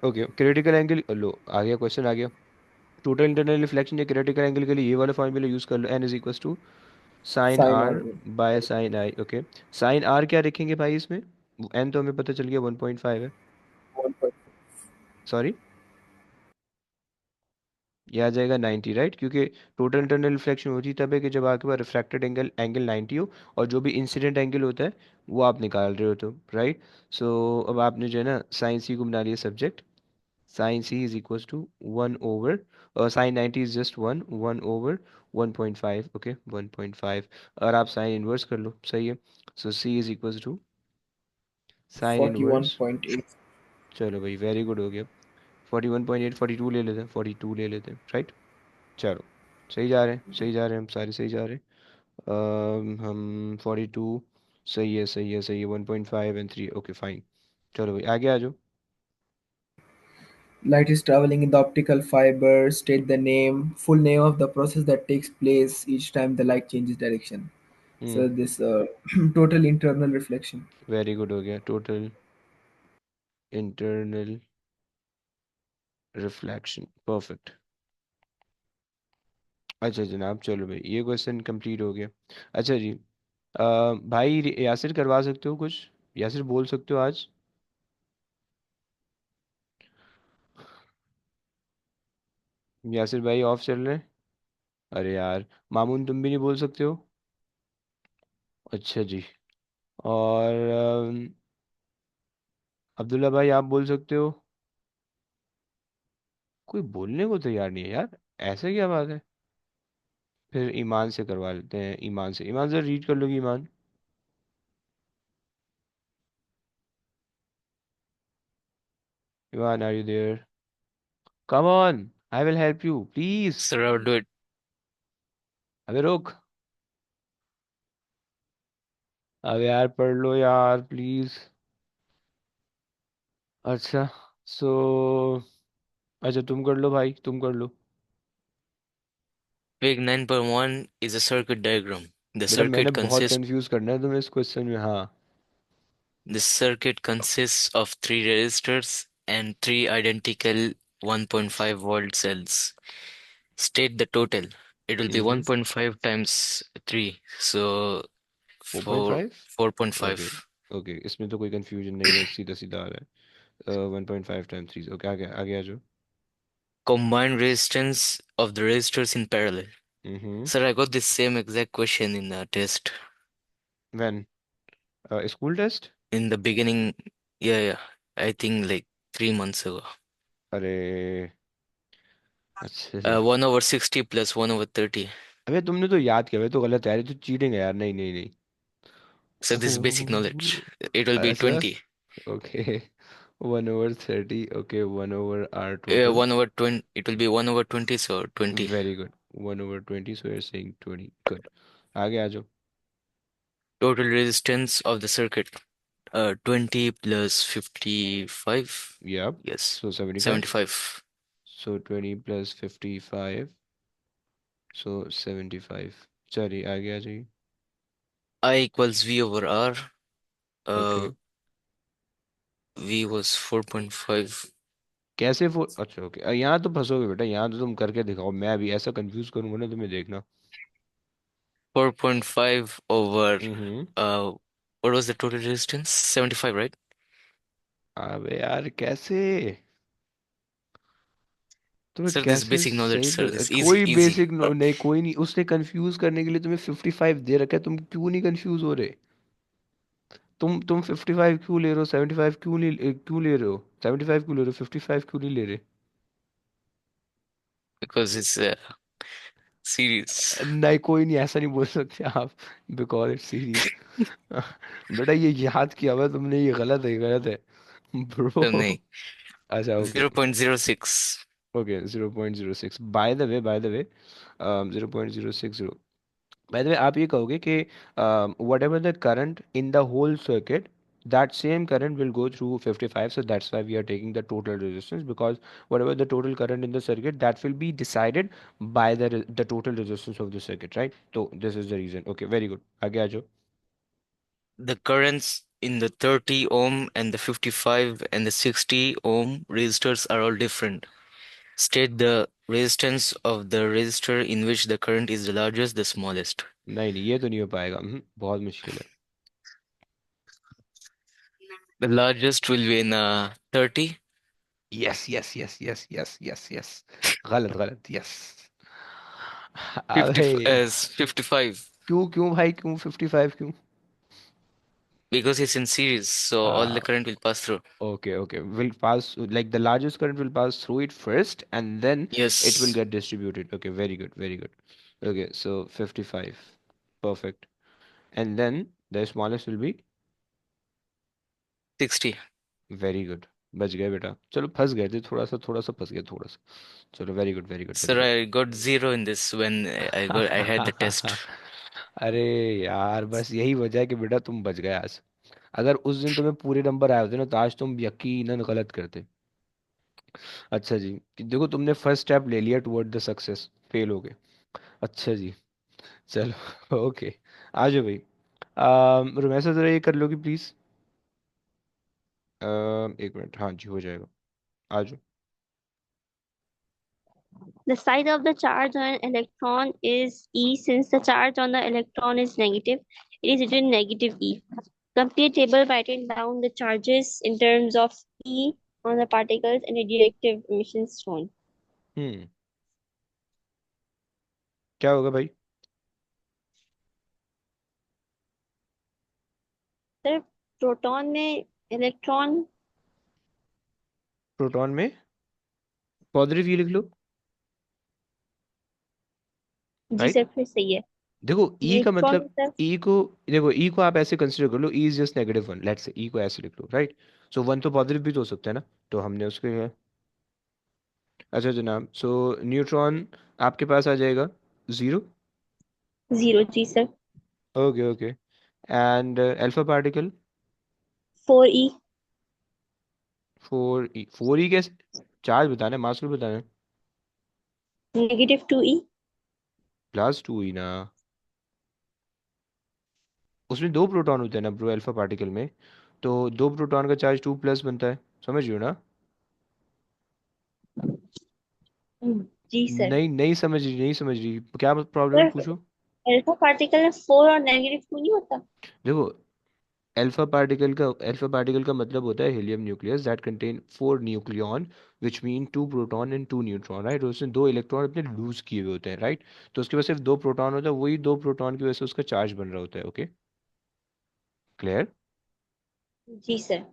Okay, critical angle लो, आ गया क्वेश्चन, आ गया। टोटल इंटरनल रिफ्लेक्शन या क्रिटिकल एंगल के लिए ये वाला फॉर्मूला यूज कर लो, N is equal to sine Sine R R. By sine I. Okay, sine R क्या रखेंगे भाई इसमें? एन तो हमें पता चल गया 1.5 है। 1. सॉरी, ये आ जाएगा 90, राइट? क्योंकि टोटल इंटरनल रिफ्लेक्शन होती तब है कि जब आपके पास रिफ्रैक्टेड एंगल एंगल 90 हो, और जो भी इंसिडेंट एंगल होता है वो आप निकाल रहे हो, तो राइट। सो अब आपने जो है ना साइन सी को बना लिया subject. Sine C is equal to 1/, और साइन 90 इज जस्ट 1/1.5। ओके, 1.5। और आप साइन इनवर्स कर लो, सही है। So C is equal to sine inverse. 41.8. चलो भाई, वेरी गुड, हो गया। 41.8, 42 ले लेते हैं, 42 ले लेते हैं, राइट। चलो, सही जा रहे हैं, सही जा रहे हैं, हम सारे सही जा रहे हैं। हम 42, सही है, सही है, सही है, 1.5 एंड 3, ओके फाइन। चलो भाई आगे आ जाओ। Light is traveling in the optical fiber. State the name, full name of the process that takes place each time the light changes direction. Hmm. So this total internal reflection. Very good, हो गया total internal reflection, perfect. अच्छा जनाब, चलो भाई ये question complete हो गया। अच्छा जी, भाई यासिर करवा सकते हो कुछ? यासिर बोल सकते हो आज? यासिर भाई ऑफ चल रहे हैं? अरे यार, मामून तुम भी नहीं बोल सकते हो? अच्छा जी। और अब्दुल्ला भाई आप बोल सकते हो? कोई बोलने को तैयार नहीं है यार, ऐसे क्या बात है? फिर ईमान से करवा लेते हैं, ईमान से। ईमान से रीड कर लोगी Iman? Iman are you there? Come on, I will help you please. Sir, I'll do it. अबे रुक, अब यार पढ़ लो यार प्लीज। अच्छा, सो अच्छा तुम कर लो भाई, तुम कर लो। Fig 9.1 is a circuit diagram. The बेटा मैंने circuit बहुत consists कंफ्यूज करना है तुम्हें इस क्वेश्चन में, हाँ। the circuit consists of three resistors and three identical 1.5 volt cells. State the total. It will be hmm. 1.5 times 3, so 4 4.5। Okay, 4.5. Okay इसमें तो कोई कंफ्यूजन नहीं है, सीधा सीधा आ रहा है। 1.5 टाइम 3, ओके आगे आगे आ जाओ। Combined resistance of the resistors in parallel. Hmm. Sir, I got this same exact question in the test. When? School test? In the beginning, yeah, I think like 3 months ago. अरे अच्छा जी। 1 over 60 plus 1 over 30. अबे तुमने तो याद किया, भाई तो गलत है यार, ये तो चीटिंग है यार, नहीं नहीं नहीं। So this is basic knowledge. It will be ऐसा? 20. Okay 1/30, okay 1/r total. 1 over 20. It will be 1 over 20, so 20. Very good, 1/20, so you're saying 20, good. आगे आ जाओ। Total resistance of the circuit. 20 plus 55. या, Yes, सो 75। 75. सो 20 plus 55, सो 75। चलिए आगे आ जाइए। I equals V over R. Okay, Uh, V was 4.5. कैसे अच्छा okay, यहाँ तो फंसोगे बेटा, यहाँ तो तुम करके दिखाओ, मैं अभी ऐसा कंफ्यूज करूंगा ना तुम्हें, देखना। 4.5 over, hmm. uh, what was the total resistance? 75, right? अबे यार कैसे, तुम्हें Sir, this is कैसे basic knowledge, सही sir. This is easy, कोई easy. बेसिक नहीं, कोई नहीं, उसने कंफ्यूज करने के लिए तुम्हें 55 दे रखा है, तुम क्यों नहीं कंफ्यूज हो रहे? तुम 55 क्यों ले रहे हो, 75 क्यों ले रहे हो, 75 क्यों ले रहे हो, 55 क्यों नहीं ले रहे? Because it's series. नहीं कोई नहीं, ऐसा नहीं बोल सकते आप, बिकॉज इट्स सीरीज। बेटा ये याद किया हुआ है तुमने, ये गलत है, ये गलत है So, ब्रो। nahi. अच्छा okay, 0.06. Okay 0.06, by the way, by the way 0.060, by the way आप ये कहोगे कि whatever the current in the whole circuit, that same current will go through 55, so that's why we are taking the total resistance, because whatever the total current in the circuit, that will be decided by the total resistance of the circuit, right? So this is the reason, okay very good, आगे आ जाओ। The currents in the 30 ohm and the 55 and the 60 ohm resistors are all different. State the resistance of the resistor in which the current is the largest, the smallest. नहीं नहीं, ये तो नहीं हो पाएगा, बहुत मुश्किल है। The largest will be in 30. Yes yes yes yes yes yes yes, गलत गलत, यस। 50 अबे as 55 क्यों क्यों भाई, क्यों 55 क्यों? because it's in series, so all the current will pass through. Okay, okay. Will pass, like the largest current will pass through it first and then it will Yes, get distributed. Okay, very good, very good. Okay, so 55. Perfect. And then the smallest will be 60. very good. बच गए बेटा, चलो फंस गए थे थोड़ा सा फंस गए थोड़ा सा। चलो very good very good very Sir, good. I got zero in this when I had the test. अरे यार, बस यही वजह है कि बेटा तुम बच गए आज। अगर उस दिन तुम्हें पूरे नंबर आए होते ना तो आज तुम यकीनन गलत करते। अच्छा जी, कि देखो तुमने फर्स्ट स्टेप ले लिया टुवर्ड द सक्सेस, फेल हो गए। अच्छा जी, चलो ओके। आ जाओ भाई। रुमैसा जरा ये कर लोगी प्लीज। एक मिनट, हाँ जी हो जाएगा। आ जाओ। The size of the charge on an electron is E. Since the charge on the electron is negative, it is written negative E. Complete table writing down the charges in terms of E on the particles and radioactive emissions shown. हम्म, क्या होगा भाई? Sir, proton में electron. Proton में positive ई लिख लो। जी right. Sir, फिर सही है। देखो ई का न्यूट्रॉन में मतलब, सर। ई को, देखो ई को आप ऐसे कंसिडर कर लो, E is just negative one, let's say E को ऐसे लिख लो, राइट। सो वन तो पॉजिटिव भी तो हो सकता है ना, तो हमने उसके। अच्छा जनाब, सो न्यूट्रॉन आपके पास आ जाएगा 0। जीरो, जी sir. Okay okay. And alpha particle? 4E। 4E? 4E कैसे? चार्ज बताना है, मास बताना है। -2E। +2E ना, उसमें दो प्रोटॉन होते हैं ना ब्रो अल्फा पार्टिकल में, तो दो प्रोटॉन का चार्ज 2+ बनता है, समझ रहे हो ना? जी सर। नहीं नहीं समझ रही, नहीं समझ रही, क्या प्रॉब्लम है सर, पूछो। अल्फा पार्टिकल में 4 और -2 नहीं होता? देखो अल्फा पार्टिकल का मतलब होता है helium nucleus that contain 4 nucleon, which mean 2 proton and 2 neutron, right. उसमें दो इलेक्ट्रॉन अपने लूज किए हुए होते हैं, राइट। तो उसके पास सिर्फ दो प्रोटॉन होता है, वही दो प्रोटॉन की वजह से उसका चार्ज बन रहा होता है। Okay, clear? जी सर।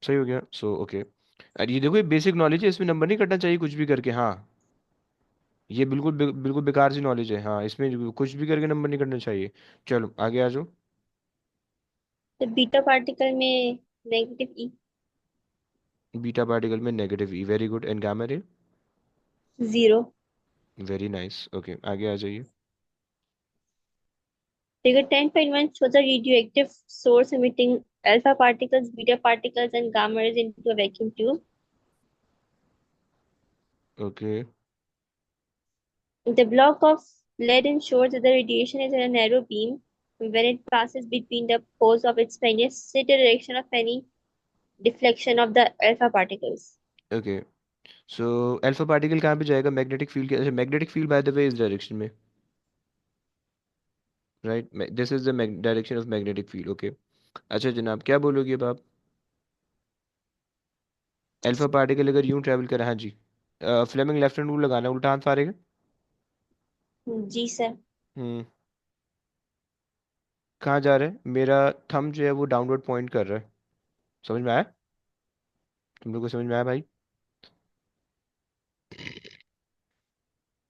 सही हो गया, सो ओके। और ये देखो, ये बेसिक नॉलेज है, इसमें नंबर नहीं कटना चाहिए कुछ भी करके, हाँ। ये बिल्कुल बेकार सी नॉलेज है, हाँ, इसमें कुछ भी करके नंबर नहीं कटना चाहिए। चलो आगे आ जाओ। तो बीटा पार्टिकल में -E। बीटा पार्टिकल में -E, very good. And gamma ray? 0। Very nice, okay आगे आ जाइए। Figure 10.1 shows a radioactive source emitting alpha particles, beta particles, and gamma rays into a vacuum tube. Okay The block of lead ensures that the radiation is in a narrow beam when it passes between the poles of its brightness, set the direction of any deflection of the alpha particles. Okay. So alpha particle कहाँ पे जाएगा magnetic field के, अच्छा magnetic field bye the वे इस direction में, right. This is the direction of magnetic field, okay. अच्छा जनाब, क्या बोलोगे अब आप? अल्फा पार्टिकल अगर यूं ट्रैवल करे, हाँ जी, फ्लेमिंग लेफ्ट हैंड रूल लगाना, उल्टा हाथ मारेगा। जी सर। हम्म, कहाँ जा रहा है मेरा थंब जो है वो डाउनवर्ड पॉइंट कर रहा है, समझ में आया? तुम लोग को समझ में आया भाई?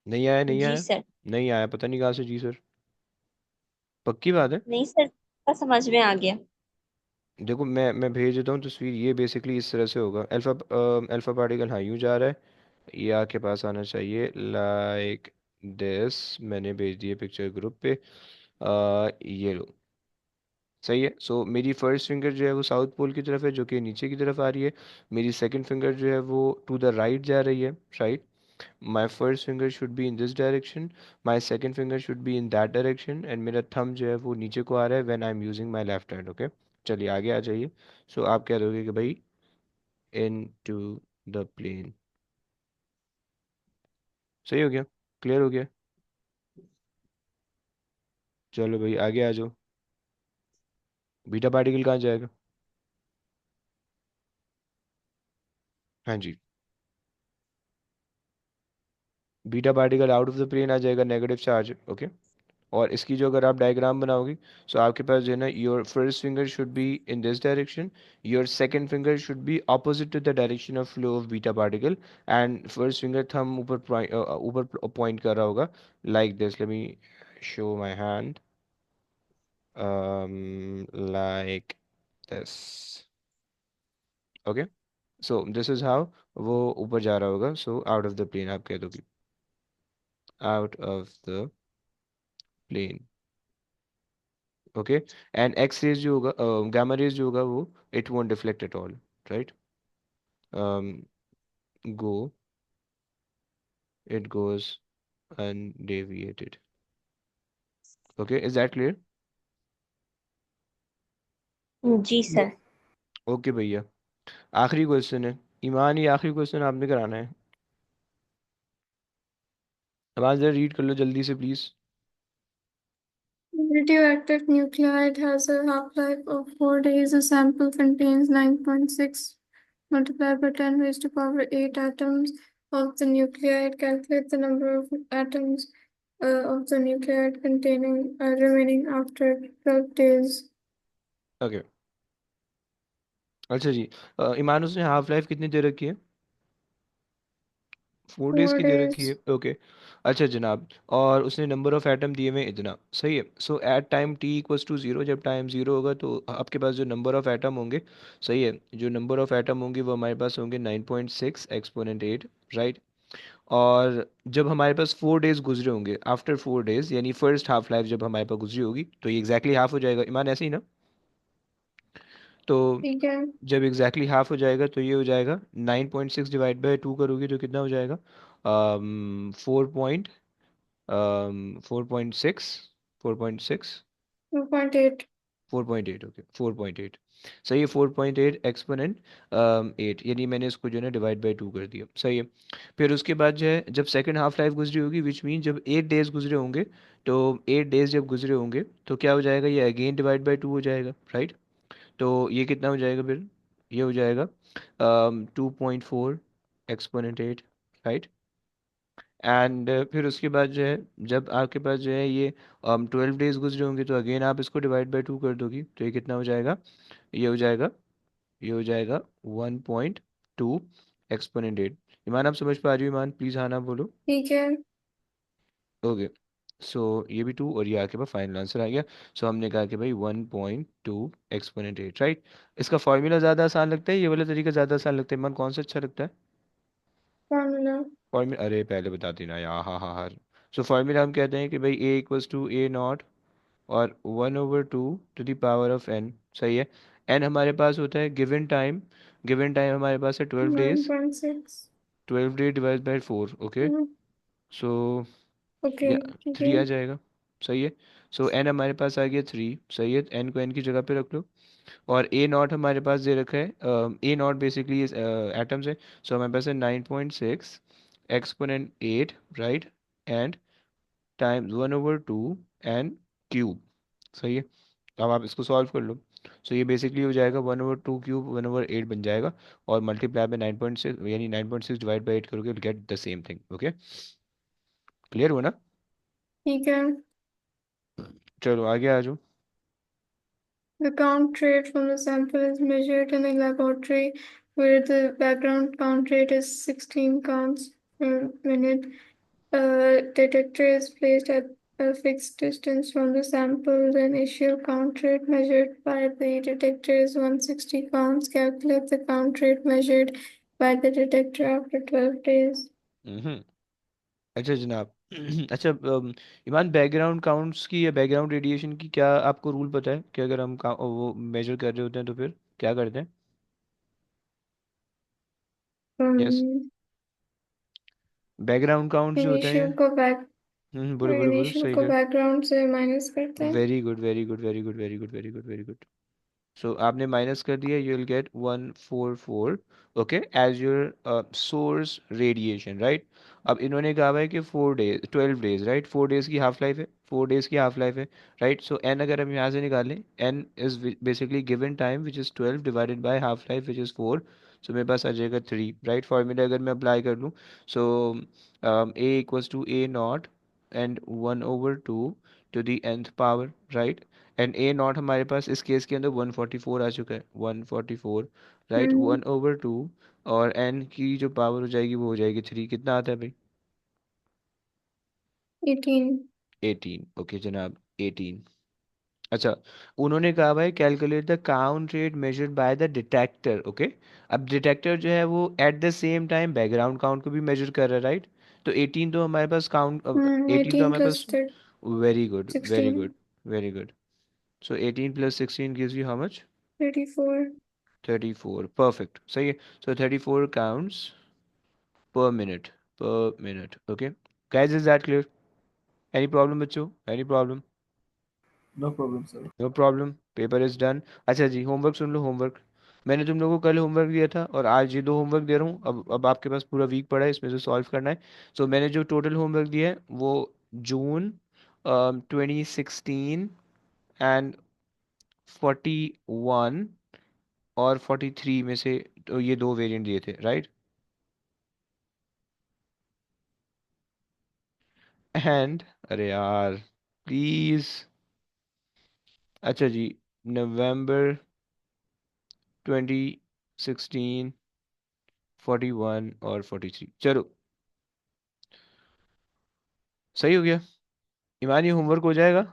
नहीं आया, नहीं जी आया? सर। नहीं आया, पता नहीं कहाँ से जी सर। पक्की बात है? नहीं सर, का समझ में आ गया। देखो मैं भेज देता हूँ तस्वीर, ये बेसिकली इस तरह से होगा। अल्फा पार्टिकल हाँ यूं जा रहा है, ये आपके पास आना चाहिए लाइक दिस। मैंने भेज दिए पिक्चर ग्रुप पे। ये लो, सही है। सो मेरी फर्स्ट फिंगर जो है वो साउथ पोल की तरफ है, जो कि नीचे की तरफ आ रही है। मेरी सेकंड फिंगर जो है वो टू द राइट जा रही है, right. My first finger should be in this direction, my second finger should be in that direction, and मेरा थंब जो है वो नीचे को आ रहा है when I am using my left hand, okay. चलिए आगे आ जाइए। सो आप कह दोगे कि भाई इन टू द प्लेन, सही हो गया, क्लियर हो गया। चलो भाई आगे आ जाओ। बीटा पार्टिकल कहाँ जाएगा? हाँ जी, beta particle out of the plane आ जाएगा, नेगेटिव चार्ज, ओके। और इसकी जो अगर आप डायग्राम बनाओगे, सो आपके पास जो है ना, your first finger should be in this direction, your second finger should be opposite to the direction of flow of beta particle, and first finger thumb ऊपर पॉइंट कर रहा होगा like this. Let me show my hand, like this, okay. So this is how वो ऊपर जा रहा होगा, so out of the plane आप कह दोगे, out of the plane. Okay. And x raise जो होगा, गामा रेज जो होगा वो, it won't deflect at all, right. Go, it goes undeviated. Okay, is that clear? जी Yeah. सर। ओके भैया, आखिरी क्वेश्चन है। ईमान, ये आखिरी क्वेश्चन आपने कराना है। अब आज जरा रीड कर लो जल्दी से please. Radioactive nuclide has a half-life of 4 days. A sample contains 9.6 multiplied by 10 raised to power 8 atoms of the nuclide. Calculate the number of atoms of the nuclide containing remaining after 12 days. Okay, अच्छा जी। ईमान, उसने half life कितनी दे रखी है? 4 days 4 की दे रखी है। days. Okay. अच्छा जनाब, और उसने नंबर ऑफ एटम दिए हुए हैं इतना, सही है। So at time T equals to zero, जब टाइम ज़ीरो होगा तो आपके पास जो नंबर ऑफ एटम होंगे, सही है, जो नंबर ऑफ एटम होंगे वो हमारे पास होंगे 9.6 एक्सपोनेंट 8, राइट। और जब हमारे पास 4 डेज गुजरे होंगे, आफ्टर 4 डेज यानी फर्स्ट हाफ लाइफ जब हमारे पास गुजरी होगी, तो ये एग्जैक्टली हाफ हो जाएगा। ईमान, ऐसे ही ना? तो ठीक है। जब एग्जैक्टली हाफ हो जाएगा तो ये हो जाएगा 9.6 डिवाइड बाई 2 करोगे तो कितना हो जाएगा? 4 4.6, 4.6, 2.8. 4.8, ओके 4.8, सही है। 4.8 एक्सपोनेंट 8, यानी मैंने इसको जो है ना डिवाइड बाई 2 कर दिया, सही है। फिर उसके बाद जो है जब सेकंड हाफ लाइफ गुजरी होगी, विच मीन जब 8 डेज गुजरे होंगे, तो 8 डेज जब गुजरे होंगे तो क्या हो जाएगा, ये अगेन डिवाइड बाई 2 हो जाएगा, राइट। तो ये कितना हो जाएगा फिर? ये हो जाएगा 2.4 एक्सपोनेंट 8, राइट। एंड फिर उसके बाद जो है, जब आपके पास जो है ये 12 डेज गुजरे होंगे, तो अगेन आप इसको डिवाइड बाई 2 कर दोगी, तो ये कितना हो जाएगा? ये हो जाएगा, ये हो जाएगा 1.2 एक्सपोनेंट 8। ईमान, आप समझ पा रही हो? ईमान प्लीज़ हाँ ना बोलो। ठीक है। ओके। सो ये भी 2 और ये आपके पास फाइनल आंसर आ गया। सो हमने कहा कि भाई 1.2 एक्सपोनेंट 8, राइट। इसका फॉर्मूला ज़्यादा आसान लगता है, ये वाला तरीका ज़्यादा आसान लगता है? ईमान, कौन सा अच्छा लगता है? फॉर्मूला। फॉर्मूला? अरे पहले बता देना यार, हाँ हाँ हाँ। सो फॉर्मूला हम कहते हैं कि भाई ए इक्वल्स टू ए नॉट और 1/2 to the power of n, सही है। n हमारे पास होता है गिवन टाइम, गिवन टाइम हमारे पास है 12 days, 9.6. 12 day divide by 4, okay. So okay. या ठीक है। 3 आ जाएगा, सही है। सो n हमारे पास आ गया 3, सही है। n को n की जगह पे रख लो। और ए नॉट हमारे पास दे रखा है, ए नॉट बेसिकली एटम्स है। सो हमारे पास है 9.6 exponent 8, right. And times 1/2 n cube, सही है। अब आप इसको सॉल्व कर लो। सो ये बेसिकली हो जाएगा 1/2 क्यूब 1/8 बन जाएगा, और मल्टीप्लाई में 9.6, यानी 9.6 डिवाइड बाई 8 करोगे, get the same thing, okay. Clear हुआ ना? ठीक है। चलो आगे आ जाओ। The count rate from the sample is measured in a laboratory where the background count rate is 16 counts per minute. A detector is placed at a fixed distance from the sample. The initial count rate measured by the detector is 160 counts. Calculate the count rate measured by the detector after 12 days. हम्म। अच्छा जनाब। अच्छा, ईमान, background counts की या background radiation की क्या आपको rule पता है कि अगर हम वो मेजर कर रहे होते हैं तो फिर क्या करते हैं? यस, Um, बैकग्राउंड काउंट जो होता है। initial को back बोलो बोलो बोलो, initial सही को कहा। background से minus करते हैं। Very good very good very good very good very good very good. So आपने माइनस कर दिया, you will get 144, okay, as your source radiation, right. अब इन्होंने कहा हुआ है कि 4 डेज 12 डेज, राइट। 4 डेज की हाफ लाइफ है, 4 डेज की हाफ लाइफ है, राइट। सो एन अगर हम यहाँ से निकालें, N is basically given time which is 12 divided by half life which is 4। सो मेरे पास आ जाएगा 3, राइट। फॉर्मूला अगर मैं अप्लाई कर लूँ, so A equals to A naught and 1/2 to the nth power, right. And A naught हमारे पास इस केस के अंदर 144 आ चुका है, 144, राइट। हम्म। 1/2 और एन की जो पावर हो जाएगी वो हो जाएगी 3। कितना आता है भाई? 18. 18, ओके जनाब, 18। अच्छा, उन्होंने कहा भाई calculate the count rate measured by the detector. Okay, अब डिटेक्टर जो है वो at the same time background count को भी मेजर कर रहा है, राइट? तो 18 तो हमारे पास काउंट, 18 तो 18 हमारे plus pass. Very good, very 16, good, very good. So 18 plus 16 gives you how much? 34. 34, perfect, सही है। सो 34 counts per minute, per minute. Okay, guys, is that clear? Any problem बच्चों? Any problem? No problem, sir. No problem, paper is done. अच्छा जी, homework सुन लो, homework. मैंने तुम लोगों को कल होमवर्क दिया था और आज ये दो होमवर्क दे रहा हूँ। अब आपके पास पूरा वीक पड़ा है, इसमें से सॉल्व करना है। सो मैंने जो टोटल होमवर्क दिया है वो जून 2016 एंड 41 और 43 में से, तो ये दो वेरिएंट दिए थे, राइट? एंड अरे यार, प्लीज। अच्छा जी, नवंबर 2016, 41 और 43, चलो सही हो गया। ईमान, ये होमवर्क हो जाएगा?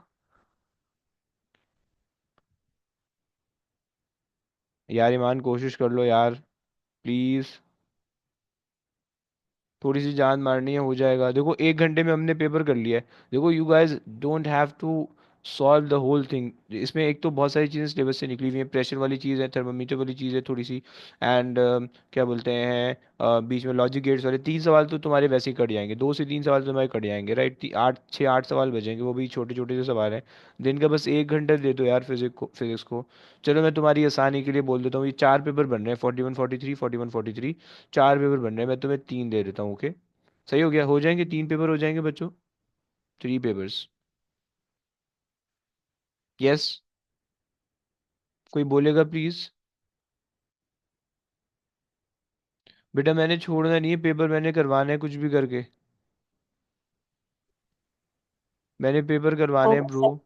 यार ईमान, कोशिश कर लो यार, प्लीज। थोड़ी सी जान मारनी है, हो जाएगा। देखो 1 घंटे में हमने पेपर कर लिया है। देखो you guys don't have to solve the whole thing. इसमें एक तो बहुत सारी चीज़ें सिलेबस से निकली हुई हैं, प्रेशर वाली चीज़ है, थर्मामीटर वाली चीज़ है थोड़ी सी, एंड क्या बोलते हैं, बीच में लॉजिक गेट्स वाले 3 सवाल तो तुम्हारे वैसे ही कट जाएंगे, 2 से 3 सवाल तो तुम्हारे कट जाएंगे, राइट? 8 6 8 सवाल बचेंगे, वो भी छोटे छोटे से सवाल हैं। दिन का बस 1 घंटा दे दो यार फिजिक्स को। चलो मैं तुम्हारी आसानी के लिए बोल देता हूँ, ये 4 पेपर बन रहे हैं, 41 43, 41 43। 4 पेपर बन रहे हैं, मैं तुम्हें 3 दे देता हूँ, ओके? सही हो गया, हो जाएंगे 3 पेपर हो जाएंगे बच्चों। 3 पेपर्स। यस, कोई बोलेगा प्लीज? बेटा मैंने छोड़ना नहीं है पेपर, मैंने करवाना है कुछ भी करके। मैंने पेपर करवाने हैं Okay, ब्रो। sir.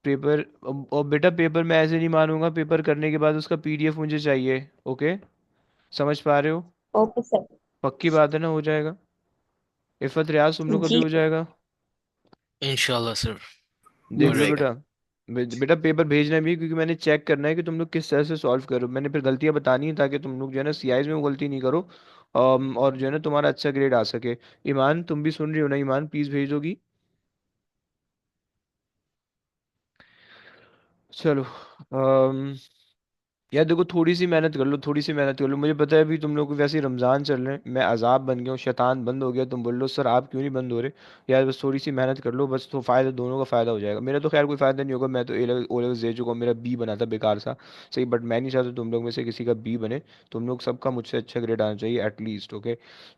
पेपर, और बेटा पेपर मैं ऐसे नहीं मानूंगा, पेपर करने के बाद उसका पीडीएफ मुझे चाहिए, ओके? समझ पा रहे हो? Okay, sir. पक्की बात है ना, हो जाएगा? इफ़त रियाज, तुम लोग का भी जी हो जाएगा? इंशाल्लाह सर, देख हो लो जी जाएगा। बेटा। बेटा पेपर भेजना भी है, क्योंकि मैंने चेक करना है कि तुम लोग किस तरह से सॉल्व करो। मैंने फिर गलतियां बतानी है ताकि तुम लोग जो है ना सीआईज में वो गलती नहीं करो। और जो है ना तुम्हारा अच्छा ग्रेड आ सके। ईमान, तुम भी सुन रही हो ना? ईमान, प्लीज भेज दोगी? चलो। यार देखो, थोड़ी सी मेहनत कर लो, थोड़ी सी मेहनत कर लो। मुझे पता है अभी तुम लोग को वैसे ही रमज़ान चल रहे हैं, मैं अजाब बन गया हूँ, शैतान बंद हो गया। तुम बोल लो सर आप क्यों नहीं बंद हो रहे? यार बस थोड़ी सी मेहनत कर लो बस, तो फ़ायदा दोनों का फ़ायदा हो जाएगा। मेरा तो खैर कोई फ़ायदा नहीं होगा, मैं तो ए लेवल ओ लेवल्स दे चुका हूँ, मेरा बी बना था बेकार सा। सही, बट मैं नहीं चाहता तुम लोग में से किसी का बी बने। तुम लोग सबका मुझसे अच्छा ग्रेड आना चाहिए एटलीस्ट, ओके?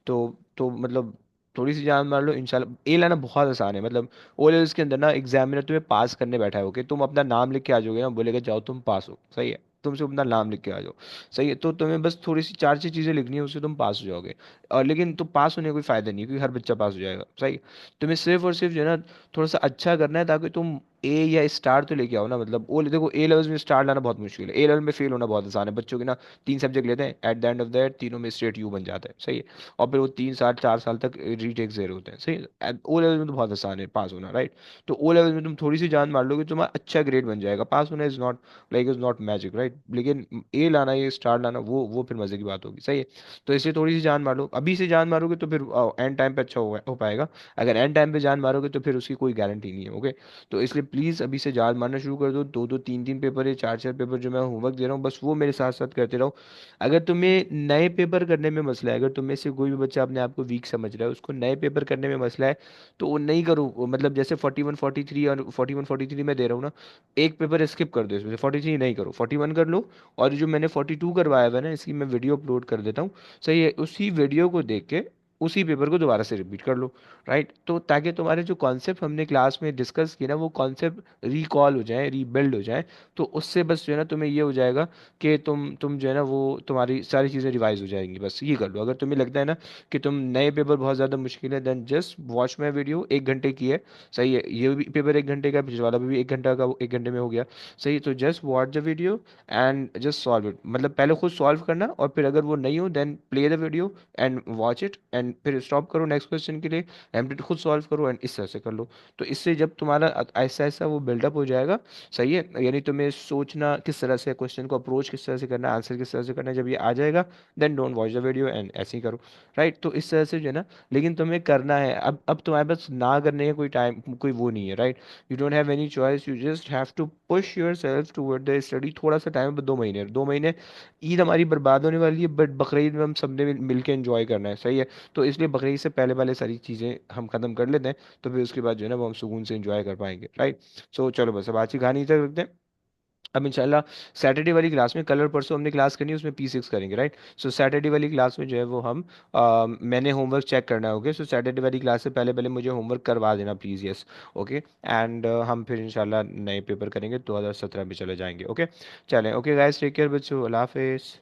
तो मतलब थोड़ी सी जान मार लो, इंशाल्लाह ए लाना बहुत आसान है। मतलब ओ लेवल्स के अंदर ना एग्जामिनर तुम्हें पास करने बैठा है, ओके? तुम अपना नाम लिख के आ जाओगे ना, बोलेगा जाओ तुम पास हो, सही है? तुमसे अपना नाम लिख के आ जाओ, सही है? तो तुम्हें बस थोड़ी सी 4 6 चीज़ें लिखनी है, उससे तुम पास हो जाओगे। और लेकिन तुम पास होने का कोई फ़ायदा नहीं है, क्योंकि हर बच्चा पास हो जाएगा, सही है? तुम्हें सिर्फ और सिर्फ जो है ना थोड़ा सा अच्छा करना है, ताकि तुम ए या स्टार तो लेके आओ ना। मतलब ओ देखो, ए लेवल्स में स्टार लाना बहुत मुश्किल है, ए लेवल में फेल होना बहुत आसान है। बच्चों के ना 3 सब्जेक्ट लेते हैं, at the end of that तीनों में स्ट्रेट यू बन जाता है, सही है? और फिर वो 3 साल 4 साल तक रीटेक ज़ीरो होते हैं, सही है? ओ लेवल में तो बहुत आसान है पास होना, राइट? तो ओ लेवल में तुम थोड़ी सी जान मार लोगे, तुम्हारा अच्छा ग्रेड बन जाएगा। पास होना is not, like is not magic, right? लेकिन ए लाना, ये स्टार लाना, वो फिर मजे की बात होगी, सही है? तो इसलिए थोड़ी सी जान मारो, अभी से जान मारोगे तो फिर एंड टाइम पे अच्छा हो पाएगा। अगर एंड टाइम पे जान मारोगे तो फिर उसकी कोई गारंटी नहीं है, ओके? तो इसलिए प्लीज़ अभी से जान मारना शुरू कर दो। 2 2 3 3 पेपर या 4 4 पेपर जो मैं होमवर्क दे रहा हूँ, बस वो मेरे साथ साथ करते रहो। अगर तुम्हें नए पेपर करने में मसला है, अगर तुम में से कोई भी बच्चा अपने आप को वीक समझ रहा है, उसको नए पेपर करने में मसला है, तो वो नहीं करो। मतलब जैसे 41 43 और 41 43 में दे रहा हूँ ना, एक पेपर स्किप कर दो, इसमें से 43 नहीं करो, 41 कर लो। और जो मैंने 42 करवाया हुआ है ना, इसकी मैं वीडियो अपलोड कर देता हूँ, सही है? उसी वीडियो को देख के उसी पेपर को दोबारा से रिपीट कर लो, राइट? तो ताकि तुम्हारे जो कॉन्सेप्ट हमने क्लास में डिस्कस किए ना, वो कॉन्सेप्ट रिकॉल हो जाए, रीबिल्ड हो जाए। तो उससे बस जो है ना तुम्हें ये हो जाएगा कि तुम जो है ना वो तुम्हारी सारी चीज़ें रिवाइज हो जाएंगी। बस ये कर लो। अगर तुम्हें लगता है ना कि तुम नए पेपर बहुत ज़्यादा मुश्किल है, then just watch my video, 1 घंटे की है, सही है? ये भी पेपर 1 घंटे का है, पिछले वाला भी 1 घंटा का, 1 घंटे में हो गया, सही है? तो just watch the video and just solve it. मतलब पहले खुद सॉल्व करना, और फिर अगर वो नहीं हो then play the video and watch it, and and फिर स्टॉप करो नेक्स्ट क्वेश्चन के लिए, एमटी खुद सॉल्व करो एंड इस तरह से कर लो। तो इससे जब तुम्हारा ऐसा ऐसा वो बिल्डअप हो जाएगा, सही है, यानी तुम्हें सोचना किस तरह से, क्वेश्चन को अप्रोच किस तरह से करना है, आंसर किस तरह से करना है, जब ये आ जाएगा then don't watch the video and ऐसे ही करो। राइट, तो इस तरह से जो है ना, लेकिन तुम्हें करना है। अब तुम्हारे पास ना करने का कोई टाइम, कोई वो नहीं है, right. You don't have any choice, you just have to push yourself toward the study. थोड़ा सा टाइम, 2 महीने, 2 महीने ईद हमारी बर्बाद होने वाली है, बट बकरीद में हम सब ने मिल के एंजॉय करना है, सही है। तो इसलिए बकरीद से पहले पहले सारी चीज़ें हम खत्म कर लेते हैं, तो फिर उसके बाद जो है ना वो हम सुकून से एंजॉय कर पाएंगे, राइट। सो चलो बस अब आज की कहानी तक रखते हैं। अब इंशाल्लाह सैटरडे वाली क्लास में, कलर परसों हमने क्लास करनी है, उसमें P6 करेंगे, राइट। सो सैटरडे वाली क्लास में जो है वो हम मैंने होमवर्क चेक करना है, ओके। सो सैटरडे वाली क्लास से पहले पहले मुझे होमवर्क करवा देना प्लीज़, यस, ओके। एंड हम फिर इंशाल्लाह नए पेपर करेंगे, 2017 में चले जाएंगे, ओके। चलें, ओके गाइस, टेक केयर बच्चों, अल्लाह हाफिज़।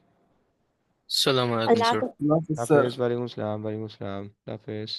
Assalamu alaikum, Allah sir. Allah Hafiz, sir. हाफिज़, वालेकुम सलाम, वालेकुम सलाम, अल्लाह हाफिज़।